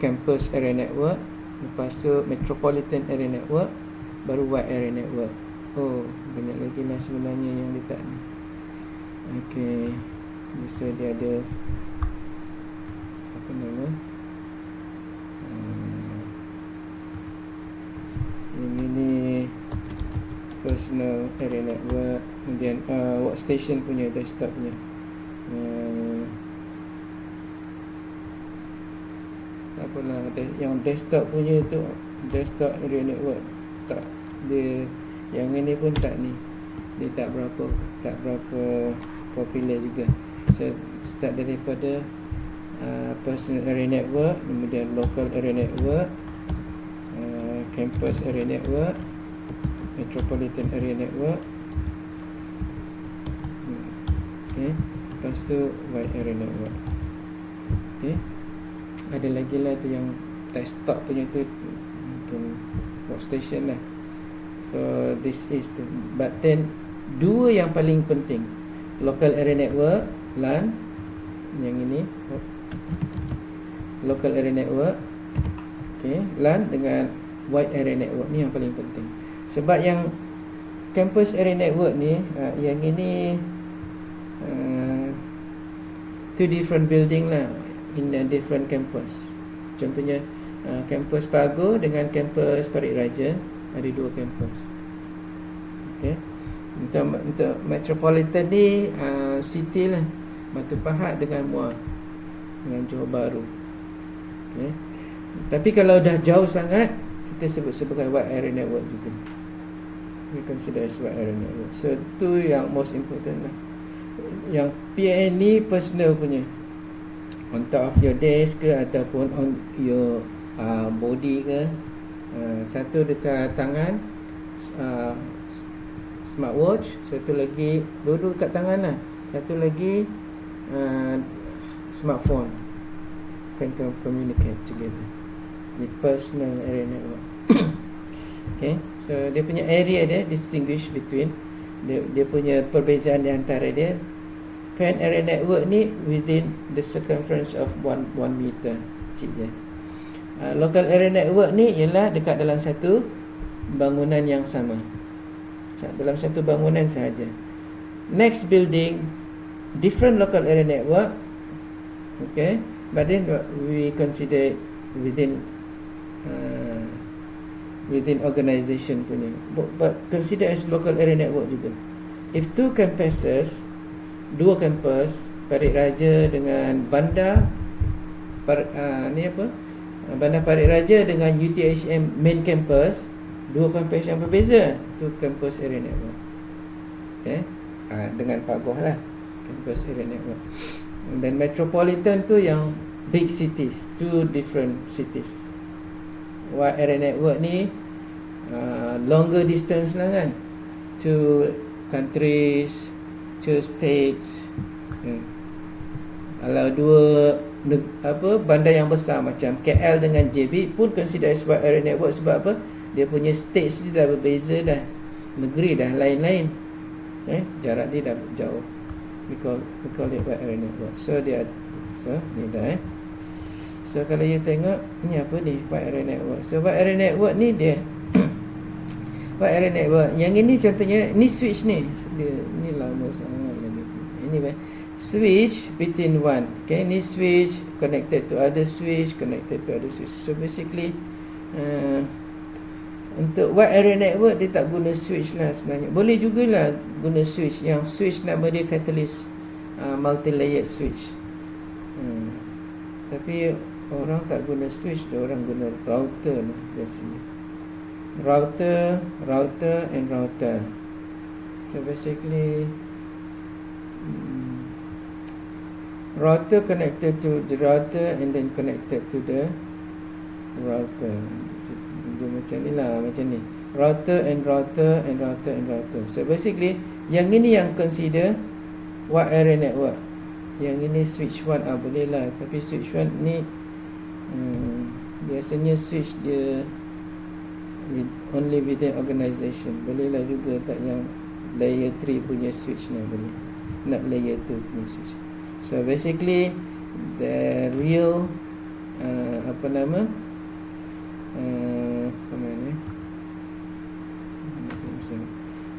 campus area network, lepas tu metropolitan area network, baru wide area network. Oh, banyak lagi lah sebenarnya yang letak ni. Okay, so dia ada apa nama, ini personal area network, kemudian workstation punya, desktop punya. Apalah, yang desktop punya tu, desktop area network tak, dia yang ini pun tak ni, dia tak berapa popular juga. So start daripada personal area network, kemudian local area network, campus area network, metropolitan area network. Okay, lepas tu wide area network. Okay, ada lagi lah tu yang desktop punya tu, mungkin workstation lah. So this is the, but then dua yang paling penting, local area network, LAN, yang ini local area network, okay, LAN dengan wide area network ni yang paling penting. Sebab yang campus area network ni, yang ini two different building lah in a different campus. Contohnya kampus Pago dengan kampus Parit Raja, ada dua kampus. Okay. Untuk metropolitan ni city lah, Batu Pahat dengan Muar dengan Johor Bahru. Okay. Tapi kalau dah jauh sangat, kita sebut sebagai wide area network juga. We consider as wide area network. So tu yang most important lah. Yang PAN ni personal punya, on top of your desk ke ataupun on your body ke. Satu dekat tangan, smartwatch. Satu lagi, dua-dua dekat tangan lah. Satu lagi smartphone. Can communicate together. Ni personal area network. Okay, so dia punya area dia distinguish between dia punya perbezaan di antara dia. Pan area network ni within the circumference of 1 meter, kecil je. Local area network ni ialah dekat dalam satu bangunan yang sama, dalam satu bangunan sahaja. Next building, different local area network. Okay, but then we consider within organisation punya, but consider as local area network juga. If two campuses, dua kampus, Parit Raja dengan Bandar ni apa, Bandar Parit Raja dengan UTHM main campus, dua kampus yang berbeza, tu campus area network. Okay, dengan Pagoh lah, campus area network. Dan metropolitan tu yang big cities, two different cities. Wide area network ni longer distance lah kan, two countries, two states. Kalau dua bandar yang besar macam KL dengan JB pun consider as wide area network. Sebab apa? Dia punya states ni dah berbeza dah, negeri dah lain-lain, jarak dia dah jauh. We call it wide area network. So ni dah So kalau you tengok ni apa ni, wide area network. So wide area network ni dia wide area network. Yang ini contohnya, ni switch ni. Ni lama sangat lagi. Anyway, switch between one. Okay, ni switch connected to other switch, connected to other switch. So basically untuk wide area network dia tak guna switch lah sebenarnya. Boleh jugalah guna switch. Yang switch nama dia catalyst multi-layered switch. Tapi orang tak guna switch, dia orang guna router lah biasanya. Router and router. So basically router connected to the router and then connected to the router. Dia macam ni lah, macam ni. Router and router and router and router. So basically yang ini yang consider wide area network. Yang ini switch 1 boleh lah. Tapi switch 1 ni biasanya switch dia only within organisation. Boleh lah juga tak yang layer 3 punya switch ni boleh, not layer 2 punya switch. So basically the real apa mana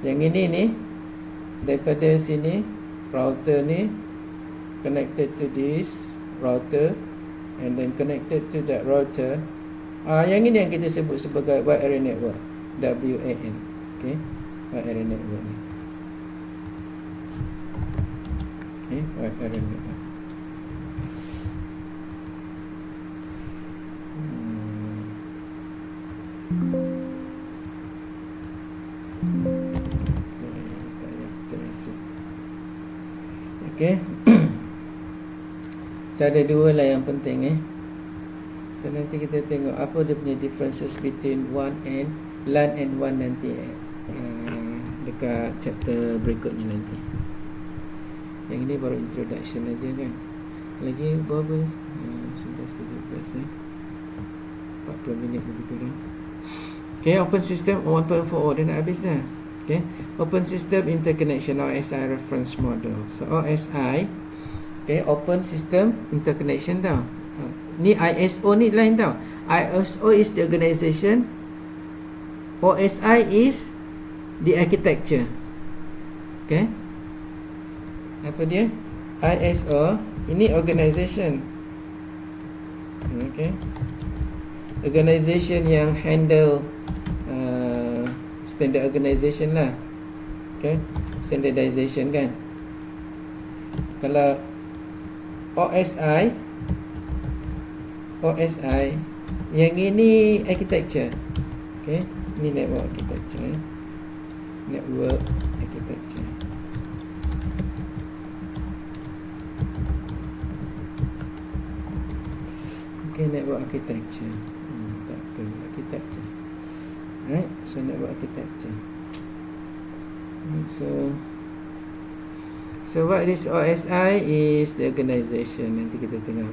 yang ini ni, daripada sini router ni connected to this router and then connected to that router. Yang ini yang kita sebut sebagai wide area network, WAN. Okay, wide area network ni. Okay, wide area network. Okay. So ada dua lah yang penting So nanti kita tengok apa dia punya differences between LAN and WAN nanti dekat chapter berikutnya nanti. Yang ini baru introduction aja kan. Lagi berapa? 11:13 40 minit lebih kurang. Okay, open system 1.4 dah nak habis dah. Okay, open system interconnection, OSI reference model. So OSI, okay, open system interconnection tau. Ni ISO ni lain tau. ISO is the organization, OSI is the architecture. Okay, apa dia? ISO Ini organisation. Okay, organisation yang handle standard organisation lah. Okay, standardization kan. Kalau OSI yang ini architecture. Okay, ini network architecture, network architecture. Okay, network architecture. Tak betul, architecture. Right, so network architecture. So what is OSI is the organisation. Nanti kita tengok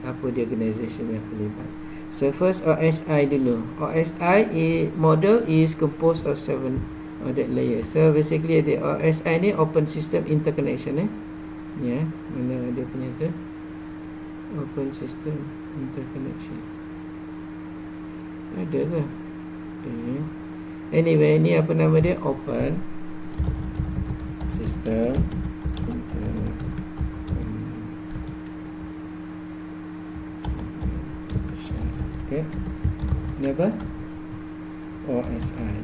apa dia organisation yang terlibat. So first OSI dulu. OSI model is composed of 7 audit layers. So basically the OSI ni open system interconnection ya, mana dia punya tu open system interconnection. Ada ke? Okay. Anyway, ni apa nama dia? Open system interconnection. Okay. Ni apa? OSI.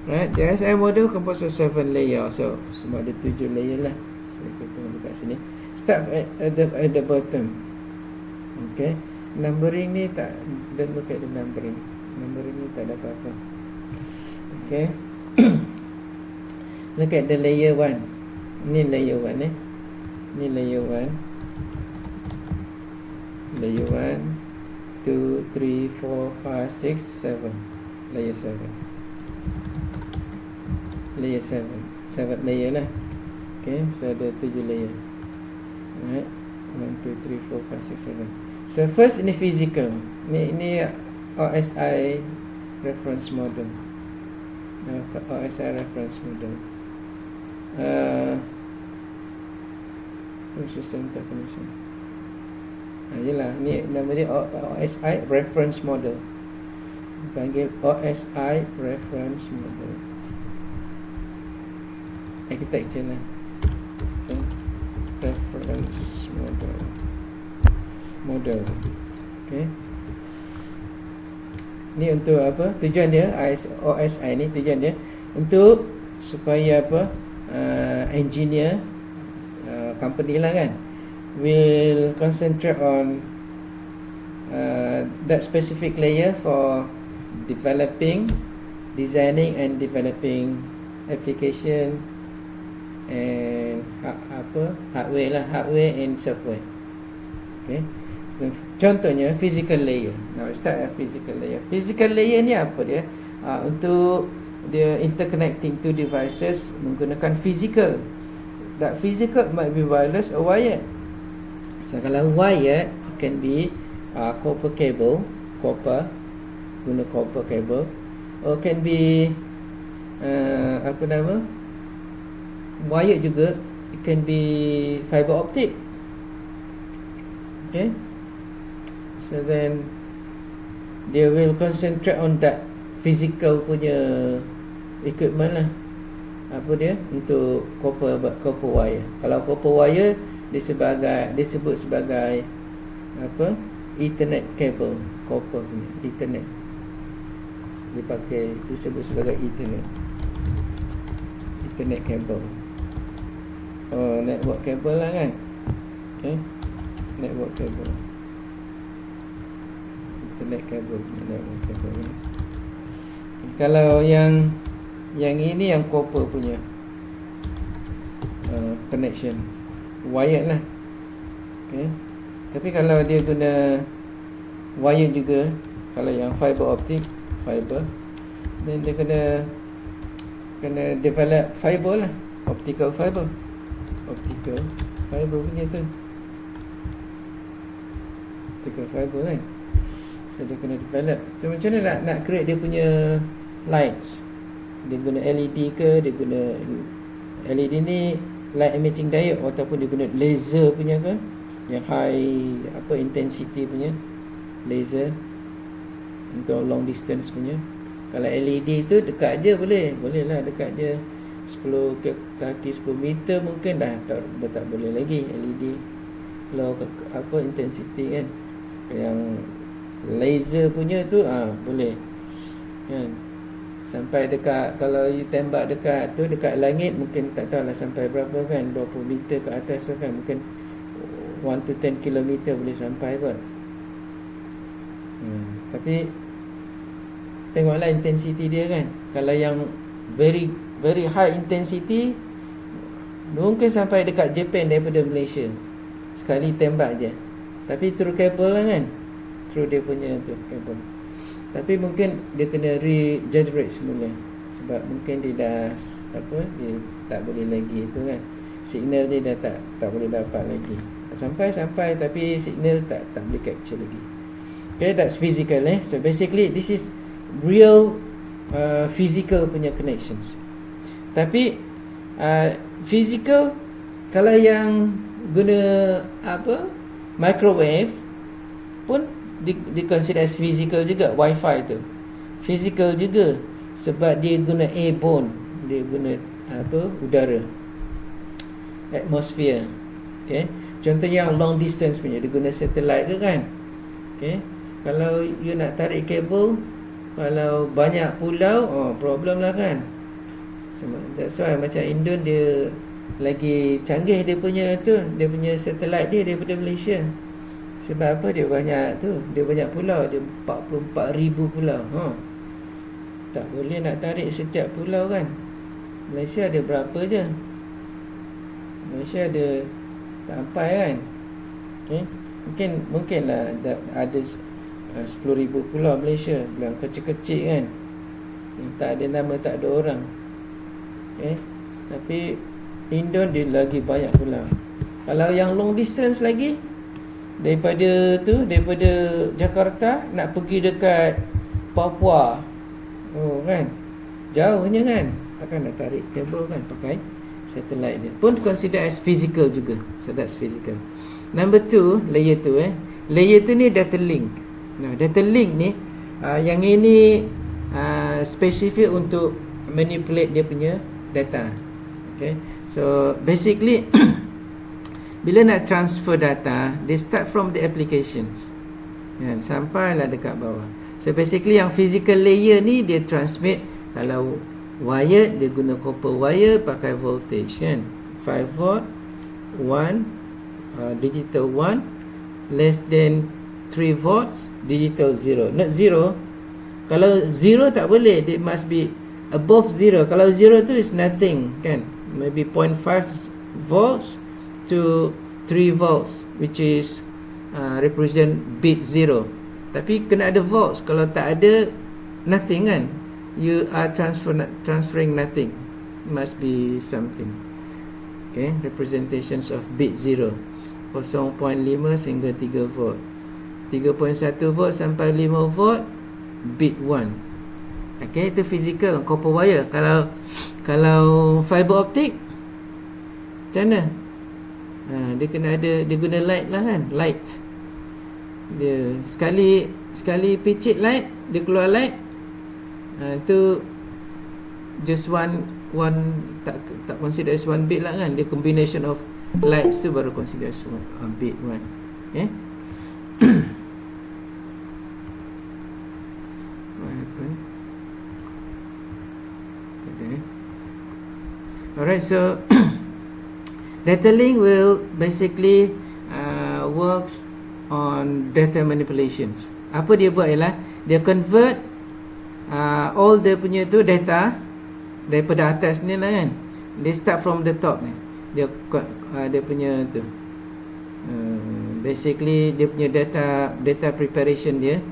Right, the OSI model composed of 7 layer. So semua ada 7 layer lah. So kita tengok dekat sini. Start at the bottom. Okay, numbering ni tak, don't look at the numbering. Numbering ni tak ada apa-apa. Okay. Look at the layer 1. Ni layer 1 Ni layer 1. Layer 1 2, 3, 4, 5, 6, 7. Layer 7. Layer 7. 7 layer lah. Okay, so ada 7 layer. Alright, 1, 2, 3, 4, 5, 6, 7. So first ini physical. Ini OSI reference model. OSI reference model. System interconnection. Yelah, ni nama dia OSI reference model. Panggil OSI reference model. Architecture lah. Okay. Reference model. Okay. Ni untuk apa? Tujuan dia OSI ni tujuan dia untuk supaya apa? Engineer company lah kan, will concentrate on that specific layer for developing, designing and developing application and hardware and software. Okay. So, contohnya physical layer. Now start at physical layer. Physical layer ni apa dia? Untuk dia interconnecting two devices menggunakan physical. That physical might be wireless or wired. So kalau wired, it can be copper cable, guna copper cable, or can be wired juga, it can be fiber optic. Okay. So then they will concentrate on that physical punya equipment lah. Apa dia? Untuk copper wire. Kalau copper wire disebut sebagai apa? Ethernet cable. Copper punya Ethernet. Disebut sebagai Ethernet cable. Network cable lah kan. Okay. Network cable. Ethernet cable. Network cable. Kalau yang ini yang copper punya connection, wired lah. Okay. Tapi kalau dia guna wire juga, kalau yang fiber optic, then dia kena develop fiber lah, optical fiber punya tu, optical fiber kan. So dia kena develop. So macam mana nak create dia punya lights? Dia guna LED ke, dia guna LED ni light emitting diode, ataupun dia guna laser punya ke, yang high intensity punya laser untuk long distance punya. Kalau LED tu dekat je boleh lah, dekat je 10 kaki 10 meter mungkin dah tak boleh lagi LED. low apa intensity kan. Yang laser punya tu boleh kan. Sampai dekat, kalau you tembak dekat tu, dekat langit, mungkin tak tahulah sampai berapa kan, 20 meter ke atas tu kan, mungkin 1 to 10 kilometer boleh sampai kot. Tapi tengoklah intensity dia kan. Kalau yang very very high intensity, mungkin sampai dekat Japan daripada Malaysia sekali tembak je. Tapi through kabel lah kan, through dia punya tu kabel. Tapi mungkin dia kena regenerate semula, sebab mungkin dia dah dia tak boleh lagi tu kan, signal dia dah tak boleh dapat lagi. Sampai tapi signal tak boleh capture lagi. Okay, that's physical So basically this is real physical punya connections. Tapi physical, kalau yang guna microwave pun di consider as physical juga. Wi-Fi tu physical juga, sebab dia guna airborne, dia guna udara, atmosphere. Okay, contohnya yang long distance punya, dia guna satellite ke kan. Okay, kalau you nak tarik kabel, kalau banyak pulau, problem lah kan. That's why macam Indon, dia lagi canggih dia punya satellite dia daripada Malaysia. Sebab apa? Dia banyak pulau, dia 44,000 pulau. Tak boleh nak tarik setiap pulau kan. Malaysia ada berapa je? Malaysia ada tak sampai kan. Okay? Mungkinlah ada 10,000 pulau Malaysia, pulau kecil-kecil kan, tak ada nama, tak ada orang. Okay? Tapi Indon dia lagi banyak pulau. Kalau yang long distance lagi, daripada Jakarta nak pergi dekat Papua, kan, jauhnya kan, takkan nak tarik kabel kan, pakai satellite je. Pun consider as physical juga. So that's physical. Number 2, layer 2 layer 2 ni data link. Nah, data link ni yang ini spesifik untuk manipulate dia punya data. Okay, so basically bila nak transfer data, they start from the applications, sampailah dekat bawah. So basically yang physical layer ni, dia transmit. Kalau wire, dia guna copper wire, pakai voltage kan, 5 volt, 1 digital 1, less than 3 volts, digital 0. Not 0. Kalau 0 tak boleh, it must be above 0. Kalau 0 tu is nothing kan, maybe 0.5 volts to 3 volts, which is represent bit 0. Tapi kena ada volts. Kalau tak ada, nothing kan, you are transferring nothing. Must be something. Okay, representations of bit 0, 0.5 sehingga 3 volt, 3.1 volt sampai 5 volt, bit 1. Okay, itu physical, copper wire. Kalau fiber optic, macam mana? Dia kena ada, dia guna light lah kan, light. Dia sekali picit light, dia keluar light. Itu just one tak consider as one bit lah kan. Dia combination of lights tu baru consider as one bit one. Okay. What happened? Okay. Alright, so data link will basically works on data manipulations. Apa dia buat ialah dia convert all dia punya tu data daripada atas ni lah kan. Dia start from the top ni. Dia punya tu basically dia punya data preparation dia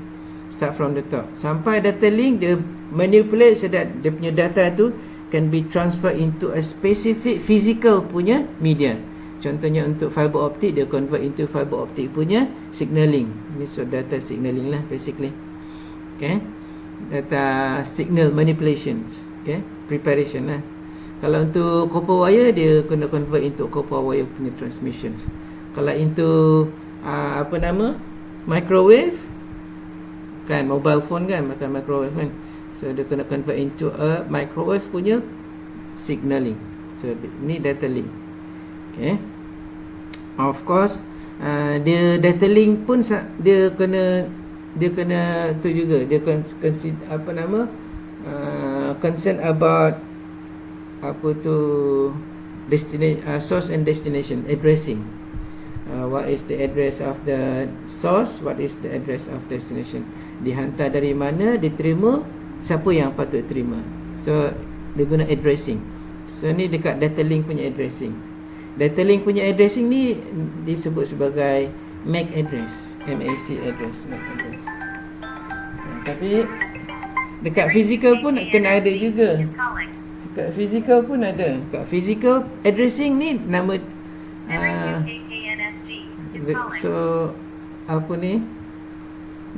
start from the top sampai data link. Dia manipulate so that dia punya data tu can be transferred into a specific physical punya media. Contohnya untuk fiber optic, dia convert into fiber optic punya signaling. Ini so data signaling lah basically. Okay, data signal manipulations. Okay, preparation lah. Kalau untuk copper wire, dia kena convert into copper wire punya transmissions. Kalau into microwave kan, mobile phone kan, makan microwave kan, so dia kena convert into a microwave punya signaling. So ni data link. Okay, of course dia data link pun dia kena tu juga, dia consider apa nama, concern about apa tu, source and destination addressing. What is the address of the source, what is the address of destination, dihantar dari mana, diterima, siapa yang patut terima. So dia guna addressing. So ni dekat data link punya addressing. Data link punya addressing ni disebut sebagai MAC address, MAC address, MAC address. Tapi dekat physical pun kena ada juga. Dekat physical pun ada. Dekat physical addressing ni nama so apa ni,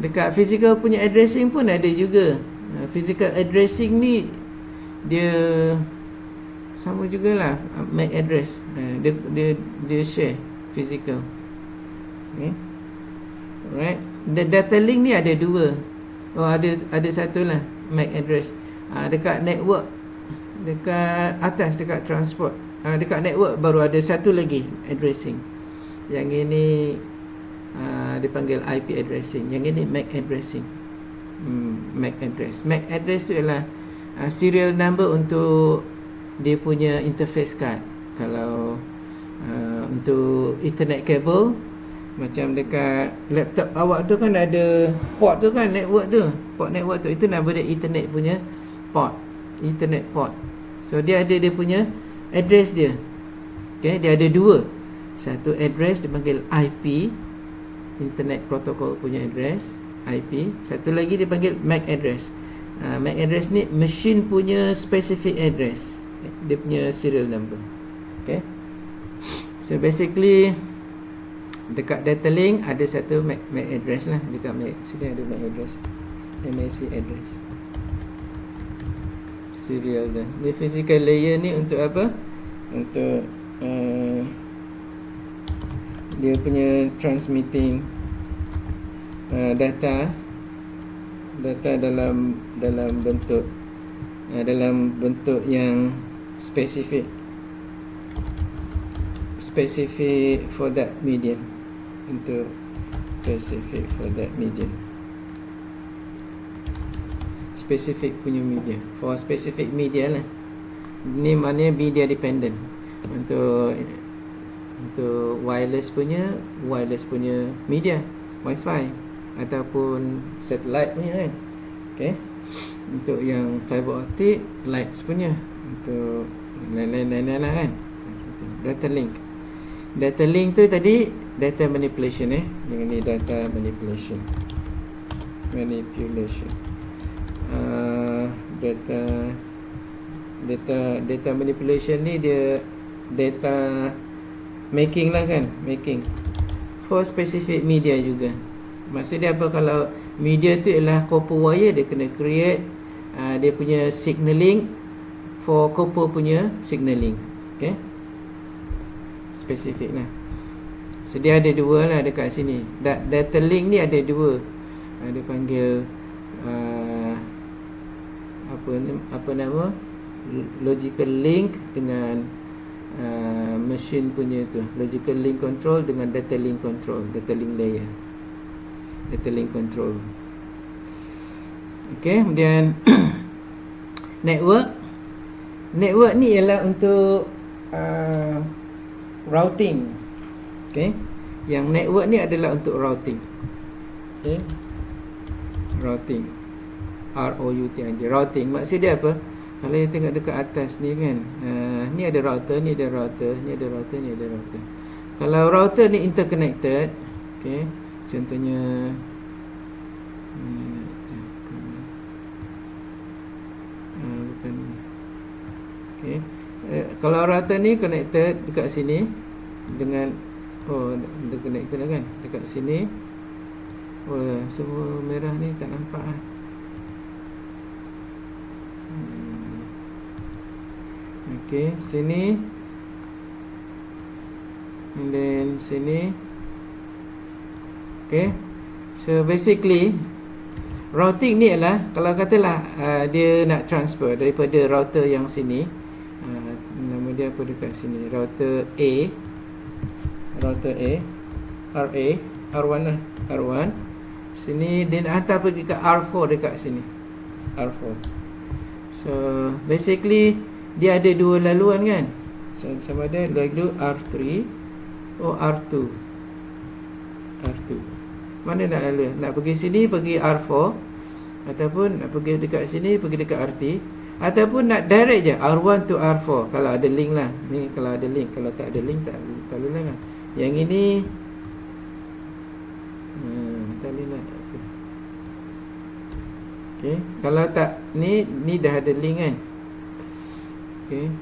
dekat physical punya addressing pun ada juga. Physical addressing ni dia sama jugalah MAC address. Dia share physical. Okay. Alright. The data link ni ada dua. Ada satu lah MAC address. Dekat network, dekat atas, dekat transport, dekat network baru ada satu lagi addressing. Yang ini dipanggil IP addressing. Yang ini MAC addressing. MAC address. MAC address tu ialah serial number untuk dia punya interface card. Kalau untuk Ethernet cable, macam dekat laptop awak tu kan ada port tu kan, network tu, port network tu, itu nama dia Ethernet punya port, Ethernet port. So dia ada dia punya address dia. Okay, dia ada dua. Satu address dipanggil IP, Internet Protocol punya address, IP. Satu lagi dipanggil MAC address. MAC address ni machine punya specific address, dia punya serial number. Okay. So basically dekat data link ada satu MAC address lah. Dekat MAC sini ada MAC address, MAC address, serial dah. Ni physical layer ni untuk apa? Untuk dia punya transmitting data dalam bentuk yang spesifik for that medium, untuk specific for that medium, spesifik punya media, for specific media lah. Ni maknanya media dependent. Untuk wireless punya media, wifi ataupun satellite punya kan. Okay. Untuk yang fiber optic, lights punya, untuk lain-lain lah kan. Data link. Data link tu tadi data manipulation Yang ni data manipulation. Data manipulation ni dia data making lah kan, making for specific media juga. Maksudnya apa? Kalau media tu ialah copper wire, dia kena create dia punya signaling for copper punya signaling. Okay, spesifik lah. So dia ada dua lah dekat sini. Data link ni ada dua. Dia panggil apa nama, logical link dengan machine punya tu, logical link control dengan data link control, data link layer, data link control. Okay, kemudian network ni ialah untuk routing. Okay, yang network ni adalah untuk routing. Okay, routing, R-O-U-T-I-N-G, routing. Maksud dia apa? Kalau you tengok dekat atas ni kan, ni ada router, ni ada router, ni ada router, ni ada router. Kalau router ni interconnected, okay, contohnya bukan, okay, kalau router ni connected dekat sini dengan, dia connected lah kan, dekat sini. Semua merah ni tak nampak lah. Okay, sini, and then sini. Okay, so basically routing ni adalah, kalau katalah dia nak transfer daripada router yang sini, nama dia apa dekat sini, router A, RA, R1 lah, R1. Sini dia nak hantar pergi ke R4 dekat sini, R4. So basically dia ada dua laluan kan. So sama ada lalu R3 or R2. R2 mana nak lalu? Nak pergi sini pergi R4, ataupun nak pergi dekat sini pergi dekat RT, ataupun nak direct je R1 to R4 kalau ada link lah. Ni kalau ada link, kalau tak ada link tak boleh lah. Yang ini tak boleh lah. Okay. Kalau tak ni dah ada link kan. Okay.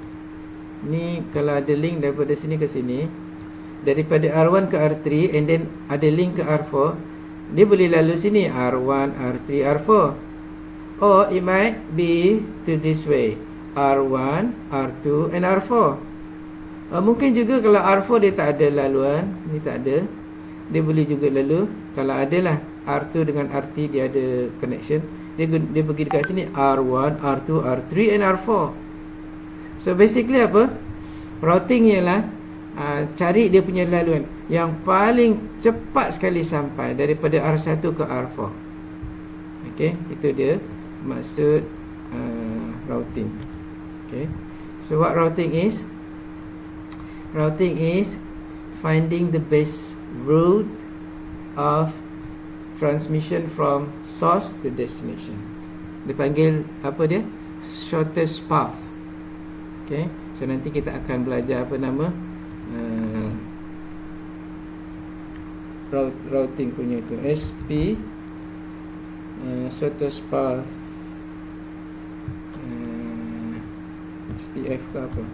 Ni kalau ada link daripada sini ke sini, daripada R1 ke R3 and then ada link ke R4, dia boleh lalu sini R1, R3, R4. Or it might be to this way, R1, R2 and R4. Mungkin juga kalau R4 dia tak ada laluan, ni tak ada, dia boleh juga lalu. Kalau ada lah R2 dengan RT dia ada connection, dia pergi dekat sini R1, R2, R3 and R4. So basically apa? Routing ialah cari dia punya laluan yang paling cepat sekali sampai daripada R1 ke R4. Okay, itu dia maksud routing. Okay, so what routing is? Routing is finding the best route of transmission from source to destination. Dipanggil apa dia? Shortest path. Okay, so nanti kita akan belajar apa nama routing punya tu, SP, shortest path, SPF ke apa,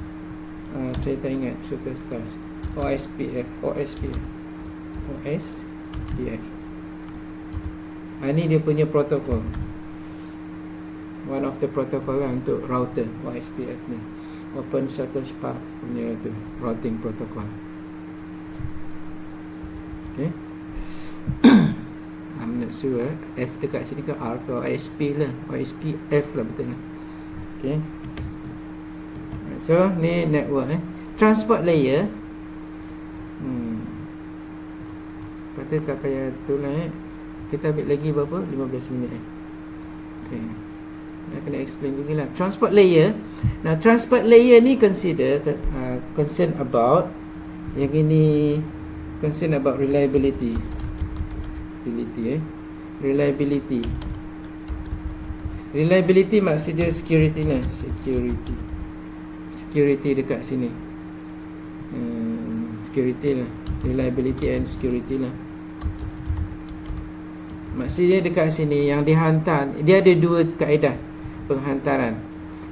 saya tak ingat shortest path, OSPF, OSPF. Ini dia punya protokol, one of the protocol lah untuk router OSPF ni, Open Shortest Path punya tu, routing protocol. Okay. I'm not sure F dekat sini ke R ke OSP lah, OSPF lah betul lah. Okay. So ni network transport layer. Patut tak payah tu lah kita ambil lagi berapa? 15 minit Okay, saya kena explain juga lah transport layer. Nah, transport layer ni concern about, yang ini concern about reliability. Reliability maksudnya security lah. Security dekat sini. Security lah. Reliability and security lah. Maksudnya dekat sini yang dihantar, dia ada dua kaedah penghantaran,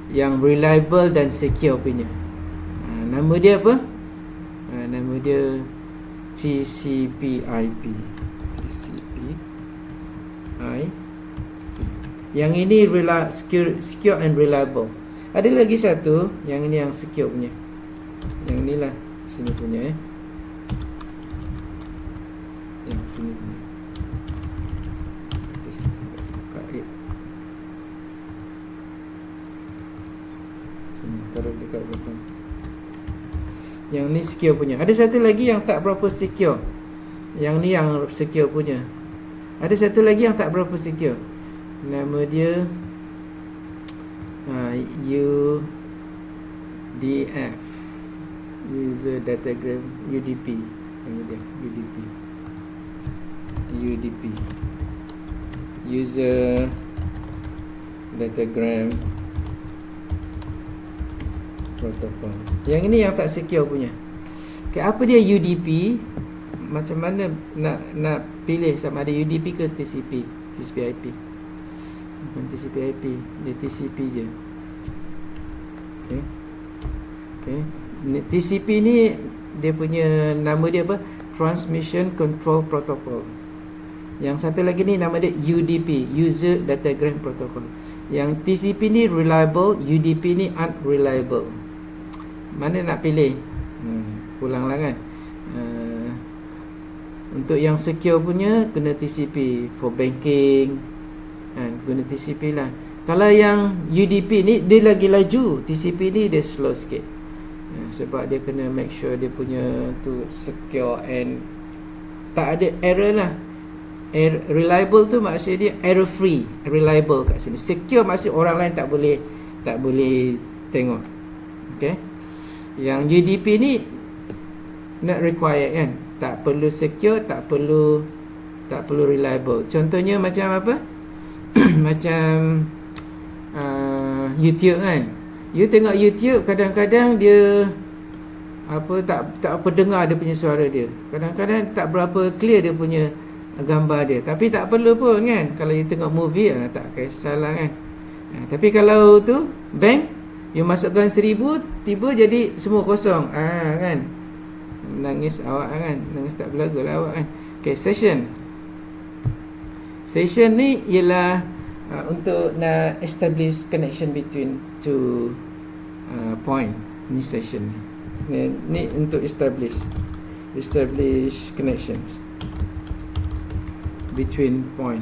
yang reliable dan secure punya. Nama dia apa? Nama dia TCP/IP. Yang ini secure and reliable. Ada lagi satu, yang ini yang secure punya. Yang inilah sini punya yang sini punya. Sini taruh dekat belakang. Yang ni secure punya. Ada satu lagi yang tak berapa secure. Yang ni yang secure punya. Ada satu lagi yang tak berapa secure. Nama dia UDF, User Datagram, UDP. Ini dia UDP, User Datagram Protocol. Yang ini yang tak secure punya. Okay, apa dia UDP? Macam mana nak pilih sama ada UDP ke TCP, TCP/IP? Bukan TCP/IP, dia TCP je. Okay. TCP ni dia punya nama dia apa? Transmission Control Protocol. Yang satu lagi ni nama dia UDP, User Datagram Protocol. Yang TCP ni reliable, UDP ni unreliable. Mana nak pilih? Pulanglah kan. Untuk yang secure punya kena TCP, for banking guna TCP lah. Kalau yang UDP ni dia lagi laju, TCP ni dia slow sikit. Sebab dia kena make sure dia punya tu secure and tak ada error lah. Reliable tu maksud dia error free, reliable kat sini. Secure maksud orang lain tak boleh tengok. Okay. Yang UDP ni not required kan, tak perlu secure, tak perlu reliable. Contohnya macam apa? Macam YouTube kan. You tengok YouTube, kadang-kadang dia tak apa dengar dia punya suara dia. Kadang-kadang tak berapa clear dia punya gambar dia. Tapi tak perlu pun kan. Kalau you tengok movie tak kisahlah kan. Tapi kalau tu bank, you masukkan 1000, tiba jadi semua kosong. Kan. Nangis awak kan. Nangis tak berlagu lah awak kan. Okay, session ni ialah untuk nak establish connection between two point. Ni session ni untuk establish connections between point.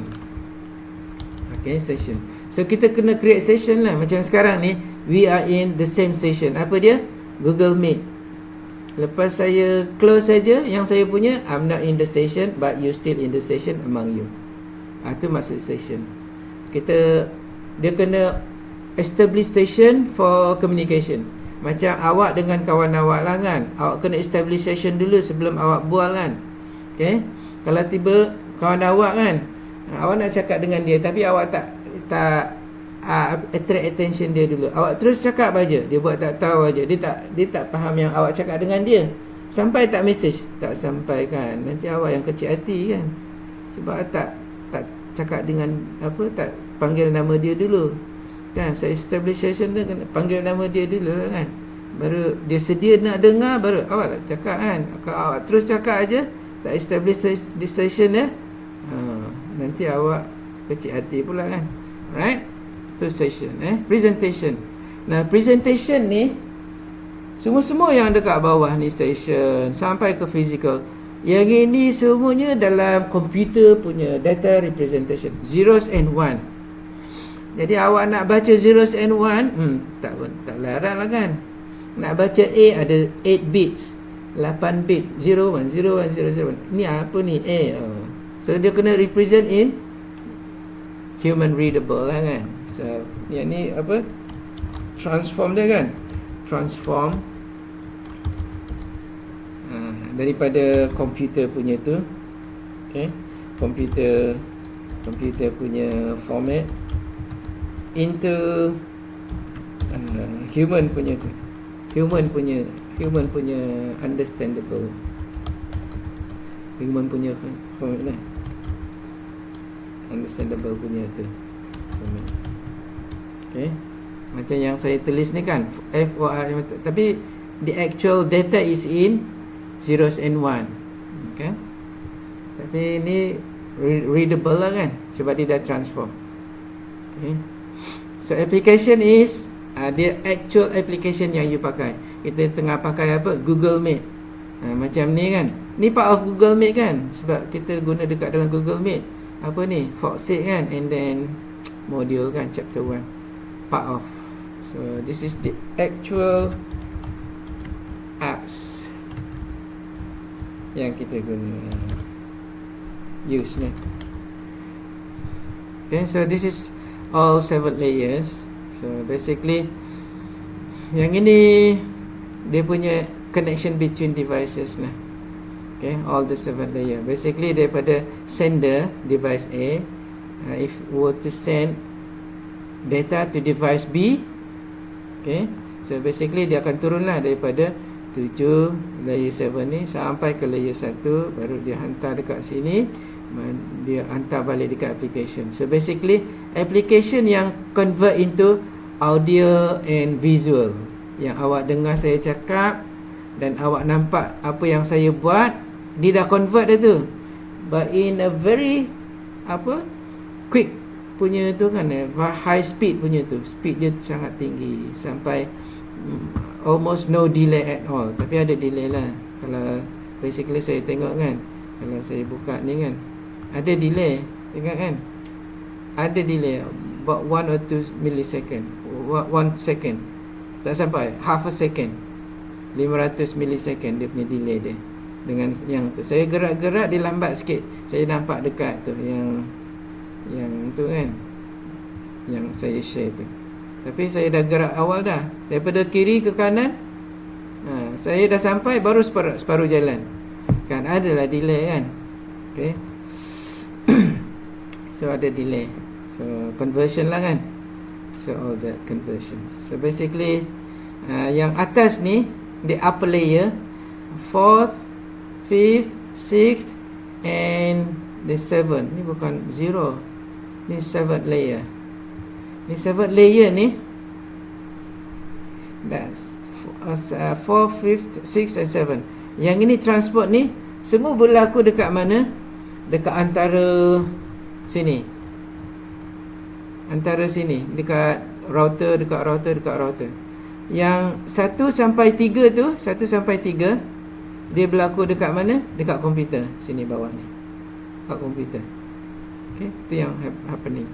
Okay, session. So kita kena create session lah. Macam sekarang ni, we are in the same session. Apa dia? Google Meet. Lepas saya close saja yang saya punya, I'm not in the session but you still in the session among you. Itu maksud session. Dia kena establish session for communication. Macam awak dengan kawan awak lah kan, awak kena establish session dulu sebelum awak bual kan. Okay. Kalau tiba kawan awak kan, awak nak cakap dengan dia tapi awak tak attract attention dia dulu, awak terus cakap aja, dia buat tak tahu aja, dia tak faham yang awak cakap dengan dia. Sampai tak message, tak sampai kan, nanti awak yang kecil hati kan, sebab tak cakap dengan tak panggil nama dia dulu kan. So establish session dia kena panggil nama dia dulu kan, baru dia sedia nak dengar, baru awak nak cakap kan. Kalau awak terus cakap aja, tak establish this session nanti awak kecil hati pula kan. Right, tu session. Presentation. Nah, presentation ni semua yang dekat bawah ni session sampai ke physical, yang ini semuanya dalam komputer punya data representation, zeros and one. Jadi awak nak baca zeros and one, tak larang lah kan. Nak baca A ada 8 bits, 8 bit, 01, 01, 001. Ni apa ni? A. So dia kena represent in human readable lah kan. So yang ni apa? Transform dia kan. Transform daripada komputer punya tu. Okay, komputer punya format into human punya tu. Human punya understandable. Human punya format lah. Understandable punya tu format. Okay, macam yang saya tulis ni kan, FOR, tapi the actual data is in zeros and one. Okay, tapi ni readable lah kan, sebab dia dah transform. Okay, so application is the actual application yang you pakai. Kita tengah pakai apa? Google Meet. Macam ni kan, ni part of Google Meet kan, sebab kita guna dekat dalam Google Meet. Apa ni? Foxit kan, and then module kan, chapter 1, part of. So this is the actual apps yang kita guna use ni. Okay, so this is all 7 layers. So basically yang ini dia punya connection between devices lah. Okay, all the 7 layer. Basically daripada sender, device A, if were to send data to device B, okay, so basically dia akan turunlah daripada 7 layer 7 ni sampai ke layer 1, baru dia hantar dekat sini, dia hantar balik dekat application. So basically application yang convert into audio and visual, yang awak dengar saya cakap dan awak nampak apa yang saya buat, dia dah convert dah tu, but in a very quick punya tu kan, high speed punya tu, speed dia sangat tinggi sampai almost no delay at all. Tapi ada delay lah. Kalau basically saya tengok kan, kalau saya buka ni kan, ada delay, tengok kan, ada delay about 1 or 2 millisecond, 1 second, tak sampai half a second, 500 millisecond dia punya delay dia. dengan yang tu. Saya gerak-gerak dia lambat sikit. Saya nampak dekat tu yang tu kan, yang saya share tu. Tapi saya dah gerak awal dah, daripada kiri ke kanan. Saya dah sampai baru separuh jalan kan, adalah delay kan. Okay. So ada delay, so conversion lah kan. So all that conversions. So basically yang atas ni, the upper layer, 4th, 5th, 6th and the 7th. Ni bukan 0, ni 7th layer. Ni 7th layer ni, that's 4th, 5th, 6th and 7th. Yang ini transport ni semua berlaku dekat mana? Dekat antara sini, antara sini, dekat router. Yang 1 sampai 3 tu, 1 sampai 3 dia berlaku dekat mana? Dekat komputer sini bawah ni, dekat komputer. Okay, itu yang happening.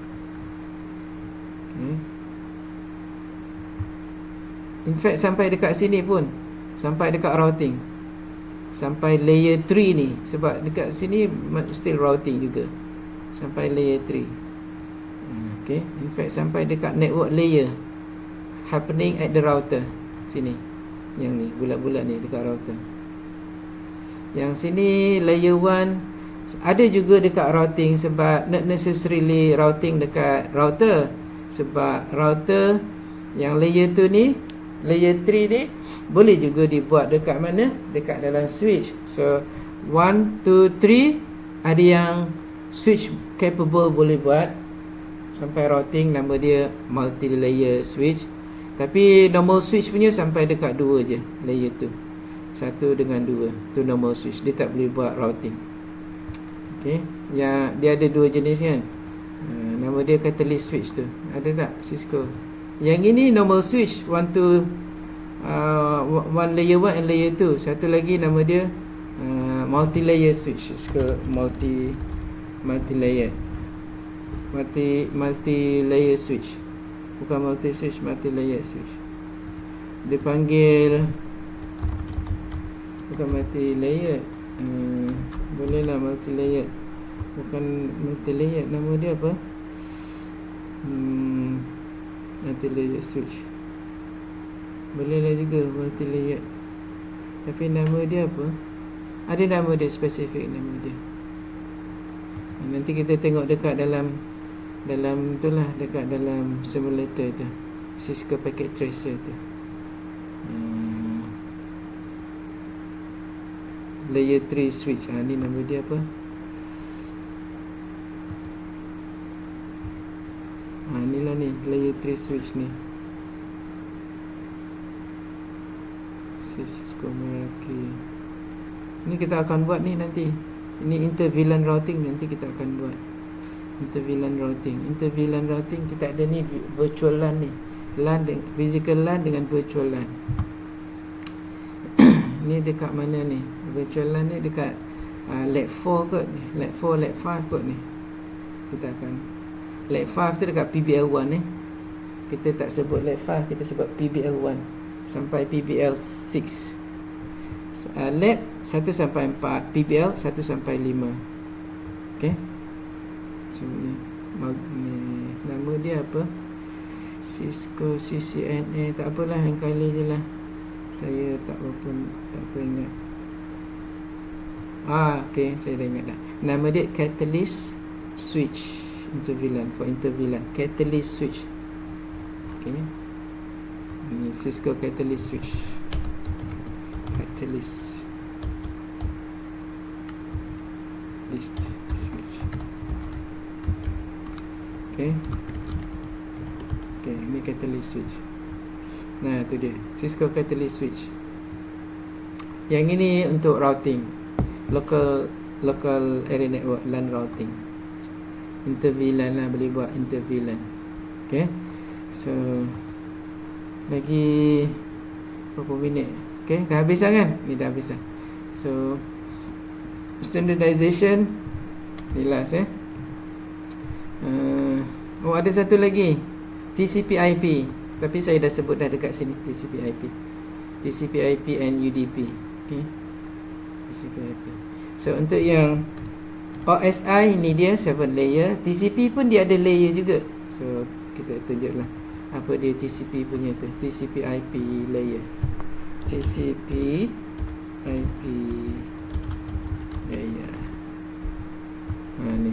Okay. In fact sampai dekat sini pun, sampai dekat routing, sampai layer 3 ni, sebab dekat sini still routing juga, sampai layer 3. Okay, in fact sampai dekat network layer, happening at the router sini. Yang ni, bulat-bulat ni dekat router. Yang sini layer 1 ada juga dekat routing, sebab not necessarily routing dekat router, sebab router yang layer 2 ni, layer 3 ni boleh juga dibuat dekat mana? Dekat dalam switch. So 1, 2, 3 ada yang switch capable boleh buat sampai routing, nama dia multi layer switch. Tapi normal switch punya sampai dekat 2 je, layer tu, 1 dengan 2 tu normal switch, dia tak boleh buat routing. Okay, yang dia ada 2 jenis kan. Nama dia catalyst switch tu, ada tak Cisco? Yang ini normal switch, 1 to 1 layer 1 and layer 2. Satu lagi nama dia multi layer switch, Cisco multi layer switch, bukan multi switch, multi layer switch. Dia panggil, bukan multi layer, boleh lah multi layer, bukan multi layer, nama dia apa? Multi layer switch, boleh lah juga multi layer, tapi nama dia apa? Ada nama dia, spesifik nama dia. Nanti kita tengok dekat dalam itulah, dekat dalam simulator tu, Cisco Packet Tracer tu. Layer 3 switch, ni nama dia apa? Ni lah ni, layer 3 switch ni, Cisco Meraki. Ni kita akan buat ni nanti. Ini inter-VLAN routing, nanti kita akan buat inter-VLAN routing. Kita ada ni virtual LAN ni, physical LAN dengan virtual LAN. Ni dekat mana ni? Virtual LAN ni dekat lag 4 kot ni, lag 4, lag 5 kot ni. Kita akan lag 5 tu dekat PBL1 ni. Kita tak sebut lag 5, kita sebut PBL1 sampai PBL6. Lag 1 sampai 4, PBL 1 sampai 5. Okay, so ni nama dia apa? Cisco CCNA, tak apalah, yang kali je lah, saya tak apa ingat. Okay, saya dah ingat dah. Nama dia catalyst switch, inter-VLAN, for inter-VLAN catalyst switch. Okay, ini Cisco catalyst switch, catalyst list switch. Okay, ini catalyst switch. Nah, tu dia Cisco catalyst switch. Yang ini untuk routing, local area network, LAN routing, inter-VLAN lah, boleh buat inter-VLAN. Okay, so lagi berapa minit? Okay, dah habis dah kan? Ni dah habis dah. So standardization ni last ada satu lagi, TCP/IP, tapi saya dah sebut dah dekat sini, TCP/IP and UDP. Okay, TCP/IP. So untuk yang OSI ni dia 7 layer, TCP pun dia ada layer juga. So kita tunjuklah apa dia TCP punya tu, TCP/IP layer. TCP/IP layer. Ni.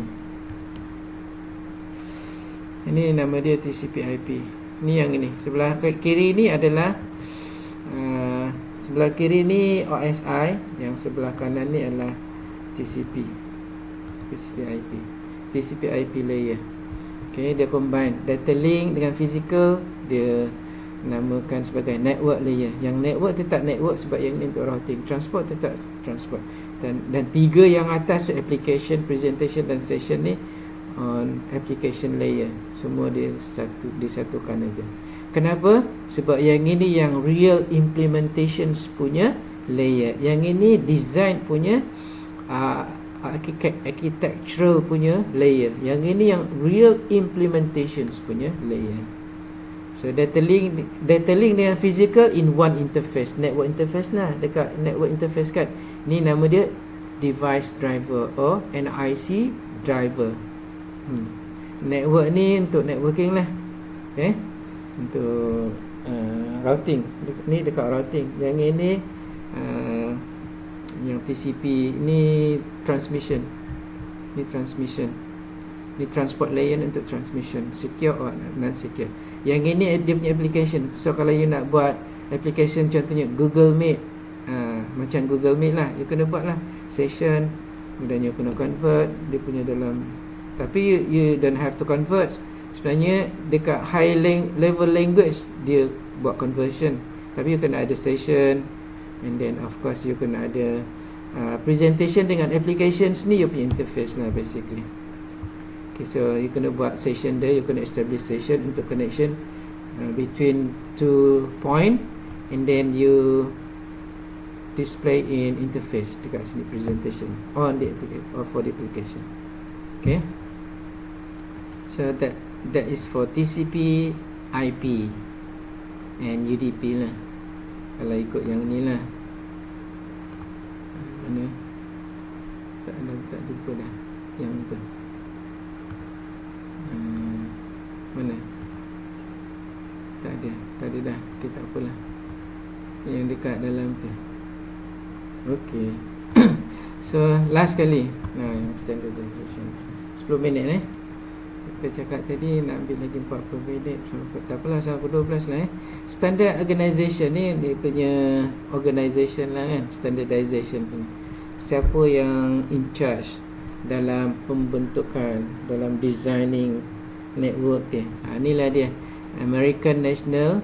Ini nama dia TCP/IP. Ni yang ini. Sebelah kiri ni adalah sebelah kiri ni OSI, yang sebelah kanan ni adalah TCP. TCP/IP. TCP/IP layer. Okay, dia combine data link dengan physical, dia namakan sebagai network layer. Yang network tetap network sebab yang ni untuk routing. Transport tetap transport. Dan tiga yang atas, so application, presentation dan session ni on application layer. Semua disatukan aja. Kenapa? Sebab yang ini yang real implementations punya layer. Yang ini design punya architectural punya layer. Yang ini yang real implementations punya layer. So data link dengan physical in one interface. Network interface lah. Dekat network interface kan, ni nama dia device driver or NIC driver. Network ni untuk networking lah. Okay, untuk routing. Ni dekat routing. Yang ini yang TCP ni transmission. Ni transmission. Ni transport layer untuk transmission, secure or non secure. Yang ini dia punya application. So kalau you nak buat application contohnya Google Meet, macam Google Meet lah, you kena buat lah session, kemudian you kena convert dia punya dalam. Tapi you don't have to convert. Sebenarnya dekat high level language dia buat conversion. Tapi you kena ada session, and then of course you kena ada presentation dengan applications ni, you punya interface lah basically. Okay, so you kena buat session there, you kena establish session untuk connection between two point, and then you display in interface dekat sini, presentation on the application or for the application. Okay, so that is for TCP, IP and UDP lah. Kalau ikut yang ni lah. Mana? Tak lupa dah yang tu. Mana? Tak ada dah. Okay, tak apalah. Yang dekat dalam tu. Okay. So last kali, yang standardization 10 minit kita cakap tadi nak ambil lagi 40 minit. Tak apalah, sampai 12 lah. Standard organisation ni dia punya organisation lah kan, standardization punya. Siapa yang in charge dalam pembentukan, dalam designing network dia. Inilah dia, American National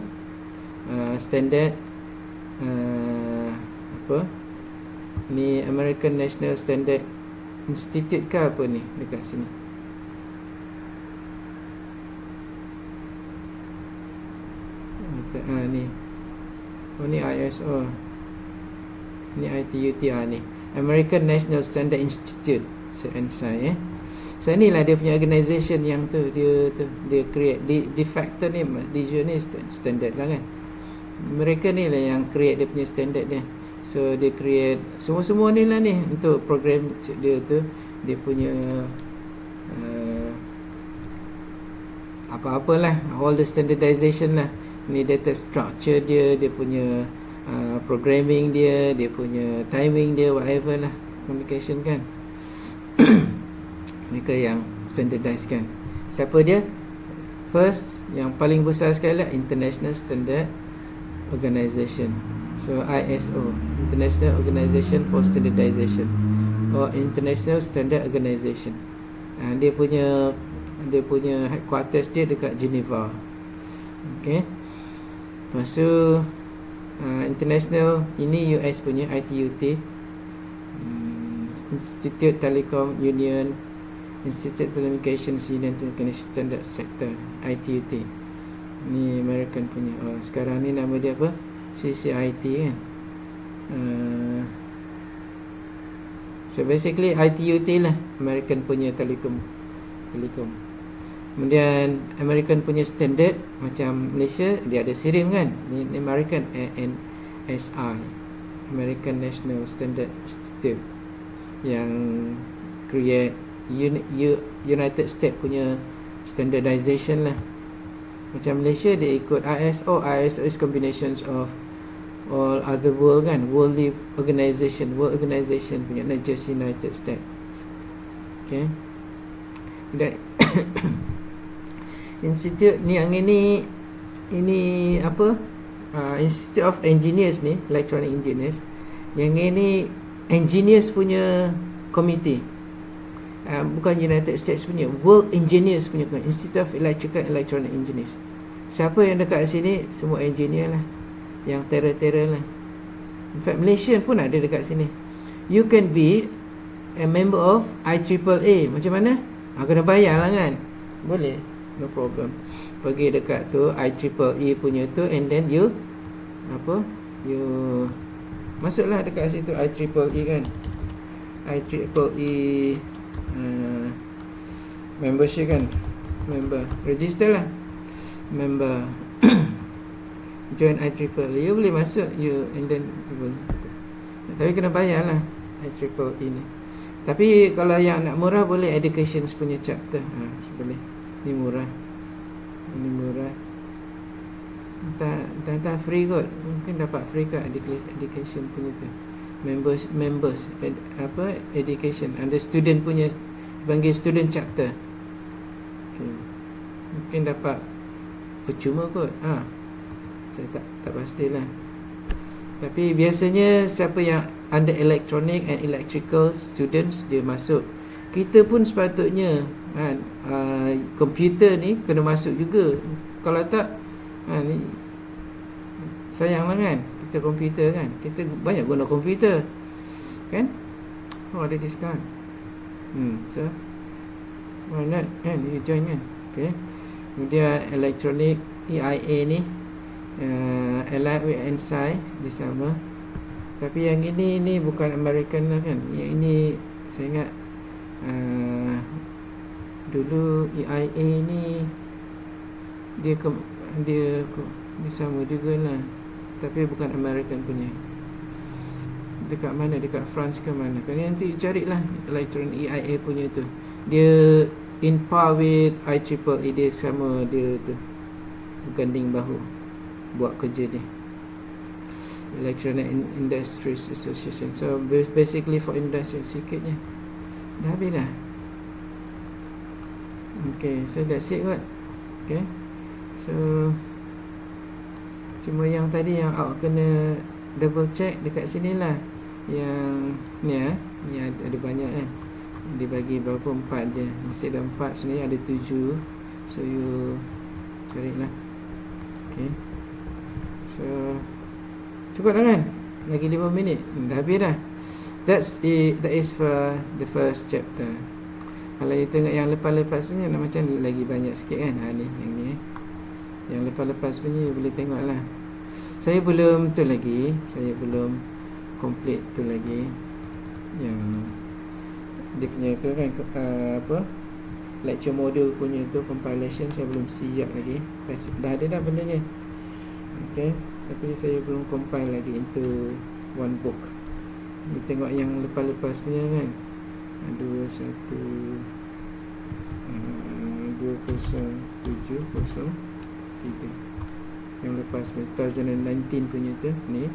Standard apa ni, American National Standard Institute ke apa ni dekat sini. Ni ni ISO, ni ITUT, ni American National Standard Institute, ANSI. So inilah dia punya organisation yang dia create de facto ni, ni standard lah kan. Mereka ni lah yang create dia punya standard dia. So dia create semua ni lah ni untuk program dia tu, dia punya apa-apalah, all the standardization lah. Ni data structure dia punya programming dia punya timing dia, whatever lah, communication kan. Mereka yang standardize kan. Siapa dia? First, yang paling besar sekali lah, International Standard Organization. So ISO, International Organization for Standardization, or International Standard Organization. Dia punya headquarters dia dekat Geneva. Okay. Lepas tu international, ini US punya ITUT, Institute Telecom Union, Institute Telecommunications Union Telecommunication Standard Sector, ITUT. Ni American punya. Sekarang ni nama dia apa? CCIT kan. So basically ITUT lah, American punya telekom. Kemudian American punya standard, macam Malaysia dia ada SIRIM kan, ni American ANSI, American National Standard Institute yang create United States punya standardization lah. Macam Malaysia dia ikut ISO. ISO is combinations of all other world kan, world organization punya, not just United States. Okay, that institute ni yang ini apa, Institute of Engineers ni, Electronic Engineers, yang ini engineers punya committee, bukan United States punya, World Engineers punya, Institute of Electrical and Electronic Engineers. Siapa yang dekat sini? Semua engineer lah, yang terror lah. In fact Malaysian pun ada dekat sini. You can be a member of IAAA. Macam mana? Kena bayar lah kan. Boleh, no problem. Pergi dekat tu IAAA punya tu, and then you masuklah dekat situ IAAA kan. IAAA membership kan, member, register lah member. Join IAAA, you boleh masuk, you and then tapi kena bayar lah IAAA ni. Tapi kalau yang nak murah boleh education punya chapter, boleh. Ni murah, ini murah. Tak free kot, mungkin dapat free kat education punya tu. Members education, ada student punya, panggil student chapter. Okay. Mungkin dapat percuma kot. Saya tak pastilah. Tapi biasanya siapa yang under electronic and electrical students, dia masuk. Kita pun sepatutnya komputer ni kena masuk juga. Kalau tak, ni sayanglah kan, kita komputer kan, kita banyak guna komputer kan. Ada diskaun. So why not kan, you join kan. Okay. Kemudian electronic EIA ni, Allied with NSI, dia sama. Tapi yang ini bukan American lah kan. Yang ini saya ingat dulu EIA ni dia sama juga lah, tapi bukan American punya. Dekat mana? Dekat France ke mana? Kan nanti carilah electronic EIA punya tu. Dia in par with IAAA, dia sama, dia tu berganding bahu buat kerja dia. Electronic Industries Association. So basically for industry sikitnya. Dah habis dah. Okay, so that's it kot. Okay, so cuma yang tadi yang awak kena double check dekat sini lah. Yang ni ni ada banyak kan. Dibagi berapa? 4 je. Instead of 4 sebenarnya ada 7. So you carilah. Okay, so cukup dah kan? Lagi 5 minit dah habis dah. That is for the first chapter. Kalau you tengok yang lepas-lepas punya, macam lagi banyak sikit kan. Ni yang ni yang lepas-lepas punya you boleh tengok lah. Saya belum tu lagi, saya belum complete tu lagi. Yang dia punya tu kan, lecture module punya tu, compilation saya belum siap lagi. Dah ada dah bendanya. Okay, tapi saya belum compile lagi into one book. Kita tengok yang lepas-lepas punya kan. 20703 yang lepas 2019 punya tu ni.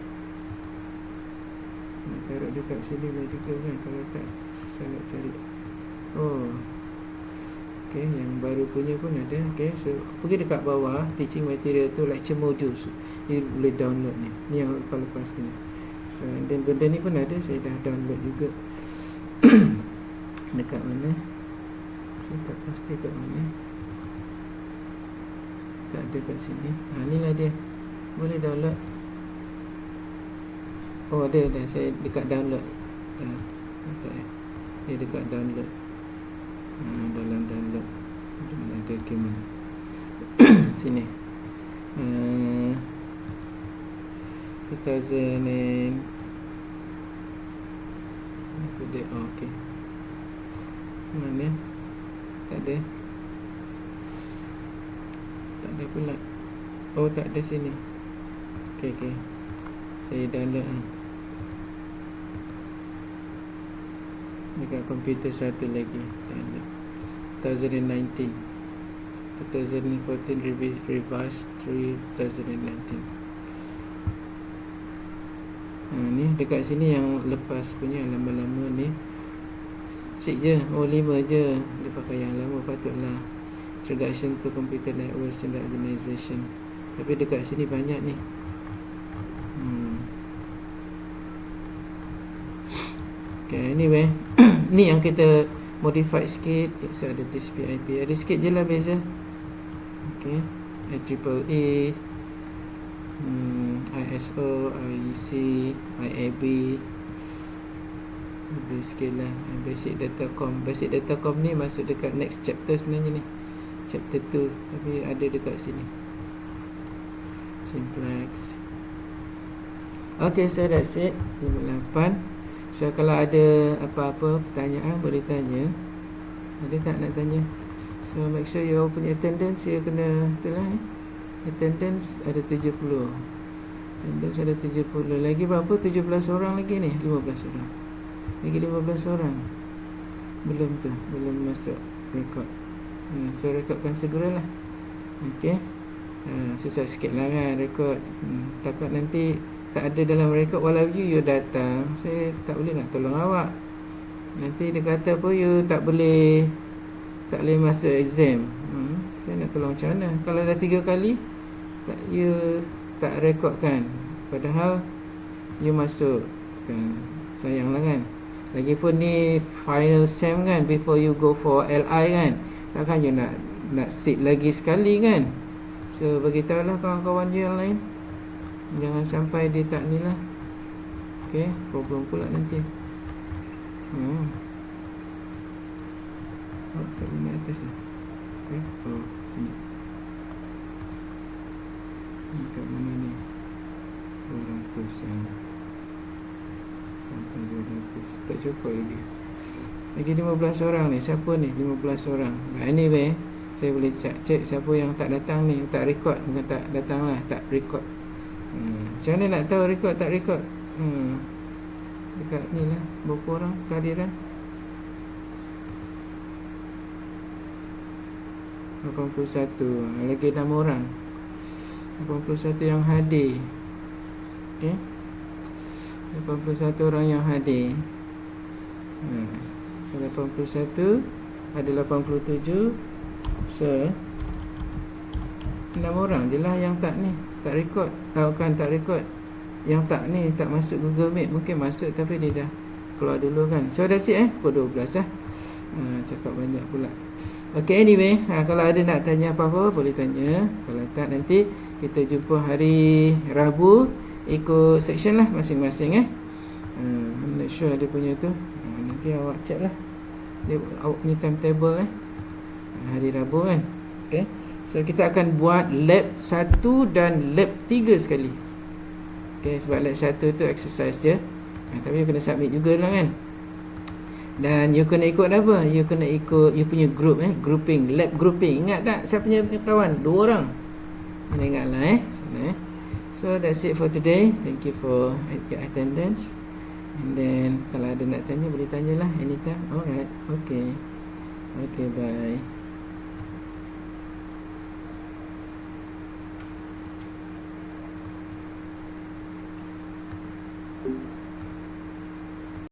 Taruh dekat sini lah juga kan, kalau tak susah nak cari. Okay, yang baru punya pun ada. Okay, so pergi dekat bawah teaching material tu, lecture modules, you boleh download ni. Ni yang lepas-lepas punya. So dan benda ni pun ada, saya dah download juga. Dekat mana? Saya tak pasti kat mana. Tak ada kat sini. Ni lah dia. Boleh download. Ada dah. Saya dekat download. Dia dekat download. Dalam download ada dokumen. Sini. 2000 okay. Mana? Tak ada. Tak ada pula. Tak ada sini. Okay. Saya download dekat komputer satu lagi. 2019 2014 revised 2019. Ni dekat sini yang lepas punya lama-lama ni sik je, 5 je dia pakai yang lama. Patutlah Introduction to Computer Network Standard Organization, tapi dekat sini banyak ni. Okay, anyway ni yang kita modify sikit. So ada TCP IP, ada sikit je lah beza. Okay, IEEE, ISO, IEC, IAB, ada sikit lah. Basic Datacom. Basic Datacom ni masuk dekat next chapter sebenarnya ni, chapter 2, tapi ada dekat sini. Simplex. Okay, so that's it. 58. So kalau ada apa-apa pertanyaan boleh tanya. Ada tak nak tanya? So make sure you all punya attendance, you kena itulah ni. Attendance ada 70. Attendance ada 70. Lagi berapa? 17 orang lagi ni. 15 orang. Lagi 15 orang. Belum tu, belum masuk rekod. So rekodkan segeralah. Okay. Susah sikit lah kan rekod. Takut nanti tak ada dalam rekod. Walau you datang, saya tak boleh nak tolong awak. Nanti dia kata apa, you tak boleh masuk exam. Saya nak tolong macam mana? Kalau dah 3 kali you tak rekodkan, padahal you masuk kan, sayang lah kan. Lagipun ni final sem kan, before you go for LI kan, takkan you nak sit lagi sekali kan. So beritahulah kawan-kawan you yang lain, jangan sampai dia tak ni lah. Okay, problem pula nanti. Tak boleh atas lah. Okay, sini. Ni kat mana ni? 200 sampai 200. Tak cukup lagi. Lagi 15 orang ni. Siapa ni? 15 orang. Anyway, saya boleh cek siapa yang tak datang ni, tak record. Bukan tak datang lah, tak record. Macam mana nak tahu record tak record? Dekat ni lah, berapa orang kehadiran? 81. Lagi 6 orang. 81 yang hadir. Okay, 81 orang yang hadir. 81 ada 87. So 6 orang je lah yang tak ni, tak record. Kan tak record, yang tak ni, tak masuk Google Meet. Mungkin masuk tapi dia dah keluar dulu kan. So that's it pukul 12 lah. Cakap banyak pula. Okay, anyway, kalau ada nak tanya apa-apa boleh tanya. Kalau tak, nanti kita jumpa hari Rabu, ikut section lah masing-masing I'm not sure dia punya tu. Nanti awak check lah dia, awak punya timetable hari Rabu kan. Okay, so kita akan buat lab 1 dan lab 3 sekali. Okay, sebab lab 1 tu exercise je, tapi you kena submit jugalah kan. Dan you kena ikut apa? You kena ikut you punya group grouping, lab grouping. Ingat tak saya punya kawan 2 orang? Ingatlah So that's it for today. Thank you for your attendance. And then kalau ada nak tanya boleh tanyalah anytime. Alright. Okay, bye.